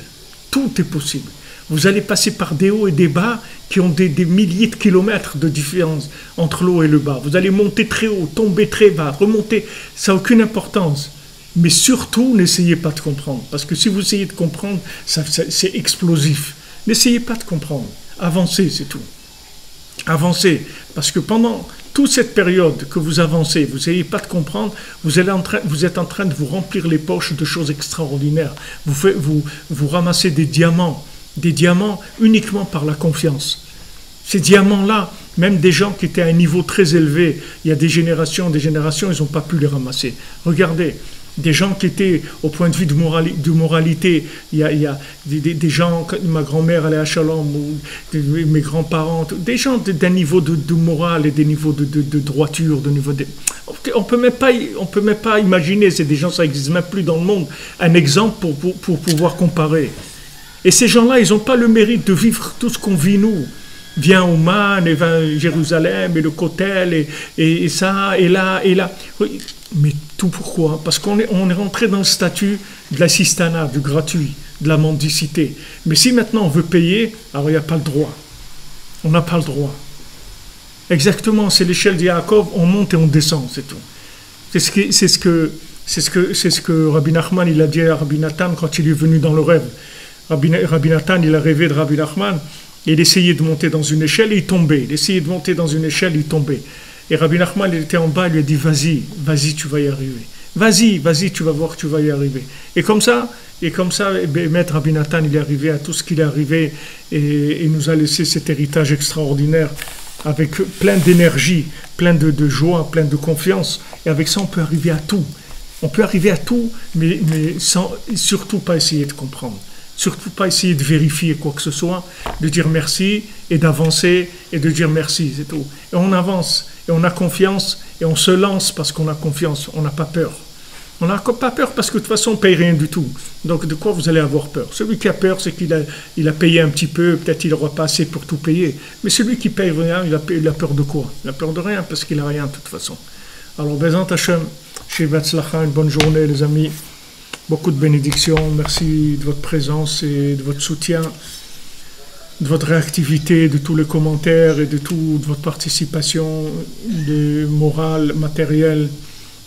Speaker 1: Tout est possible. Vous allez passer par des hauts et des bas qui ont des milliers de kilomètres de différence entre l'eau et le bas. Vous allez monter très haut, tomber très bas, remonter. Ça n'a aucune importance. Mais surtout, n'essayez pas de comprendre. Parce que si vous essayez de comprendre, c'est explosif. N'essayez pas de comprendre. Avancez, c'est tout. Avancez. Parce que pendant toute cette période que vous avancez, vous n'essayez pas de comprendre, vous êtes en train de vous remplir les poches de choses extraordinaires. Vous ramassez des diamants uniquement par la confiance. Ces diamants-là, même des gens qui étaient à un niveau très élevé, il y a des générations, ils n'ont pas pu les ramasser. Regardez, des gens qui étaient au point de vue de moralité, il y a des gens, ma grand-mère allait à Shalom, ou mes grands-parents, des gens d'un niveau de morale et des niveaux de droiture, on peut même pas imaginer, c'est des gens, ça n'existe même plus dans le monde, un exemple pour pouvoir comparer. Et ces gens-là, ils n'ont pas le mérite de vivre tout ce qu'on vit nous. Viens au Man, et va à Jérusalem, et le Kotel, et ça, et là. Mais tout pourquoi? Parce qu'on est rentré dans le statut de l'assistanat, du gratuit, de la mendicité. Mais si maintenant on veut payer, alors il n'y a pas le droit. On n'a pas le droit. Exactement, c'est l'échelle de Yaakov, on monte et on descend, c'est tout. C'est ce que Rabbi Nachman, il a dit à Rabbi Nathan quand il est venu dans le rêve. Rabbi Nathan, il a rêvé de Rabbi Nachman, et il essayait de monter dans une échelle et il tombait. Il essayait de monter dans une échelle et il tombait. Et Rabbi Nachman, il était en bas, il lui a dit, vas-y, tu vas y arriver. Vas-y, tu vas voir que tu vas y arriver. Et comme ça, Maître Rabbi Nathan, il est arrivé à tout ce qu'il est arrivé et nous a laissé cet héritage extraordinaire avec plein d'énergie, plein de joie, plein de confiance. Et avec ça, on peut arriver à tout. On peut arriver à tout, mais sans surtout pas essayer de comprendre. Surtout pas essayer de vérifier quoi que ce soit, de dire merci et d'avancer et de dire merci, c'est tout. Et on avance, et on a confiance, et on se lance parce qu'on a confiance, on n'a pas peur. On n'a pas peur parce que de toute façon on ne paye rien du tout. Donc de quoi vous allez avoir peur? Celui qui a peur, c'est qu'il a payé un petit peu, peut-être il n'aura pas assez pour tout payer. Mais celui qui paye rien, il a peur de quoi? Il a peur de rien parce qu'il n'a rien de toute façon. Alors, Bezant Hashem, chez Batzlacha, une bonne journée les amis. Beaucoup de bénédictions, merci de votre présence et de votre soutien, de votre réactivité, de tous les commentaires et de votre participation, de morale, matérielle.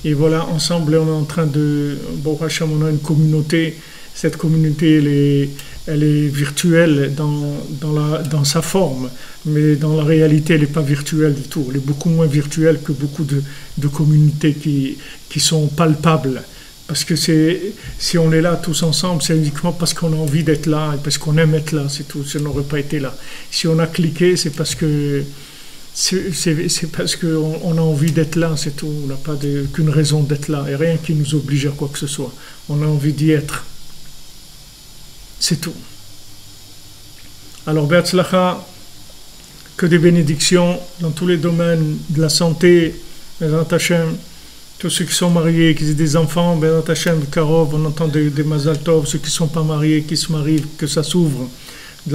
Speaker 1: Et voilà, ensemble, on est en train de... Bon, Hacham, on a une communauté cette communauté, elle est virtuelle dans sa forme, mais dans la réalité, elle n'est pas virtuelle du tout. Elle est beaucoup moins virtuelle que beaucoup de communautés qui sont palpables. Parce que si on est là tous ensemble, c'est uniquement parce qu'on a envie d'être là et parce qu'on aime être là, c'est tout. Si on n'aurait pas été là. Si on a cliqué, c'est parce que c'est parce qu'on a envie d'être là, c'est tout. On n'a pas qu'une raison d'être là et rien qui nous oblige à quoi que ce soit. On a envie d'y être. C'est tout. Alors, Be'atzlacha, que des bénédictions dans tous les domaines de la santé, Bezrat Hashem, tous ceux qui sont mariés, qui ont des enfants, Bezrat Hashem, Karov, on entend des Mazal Tov, ceux qui ne sont pas mariés, qui se marient, que ça s'ouvre, de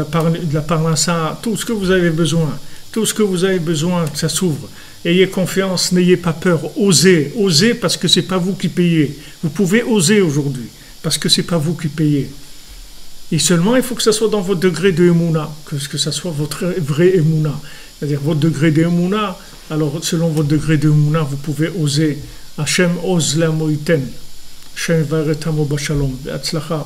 Speaker 1: la parnassa, tout ce que vous avez besoin, que ça s'ouvre. Ayez confiance, n'ayez pas peur, osez parce que ce n'est pas vous qui payez. Vous pouvez oser aujourd'hui, parce que ce n'est pas vous qui payez. Et seulement, il faut que ça soit dans votre degré de Emouna, que ça soit votre vrai Emouna. C'est-à-dire votre degré de Emouna, alors selon votre degré de Emouna, vous pouvez oser. Hashem oz la moiten. Hashem varetamo bashalom. Be'atzlacha.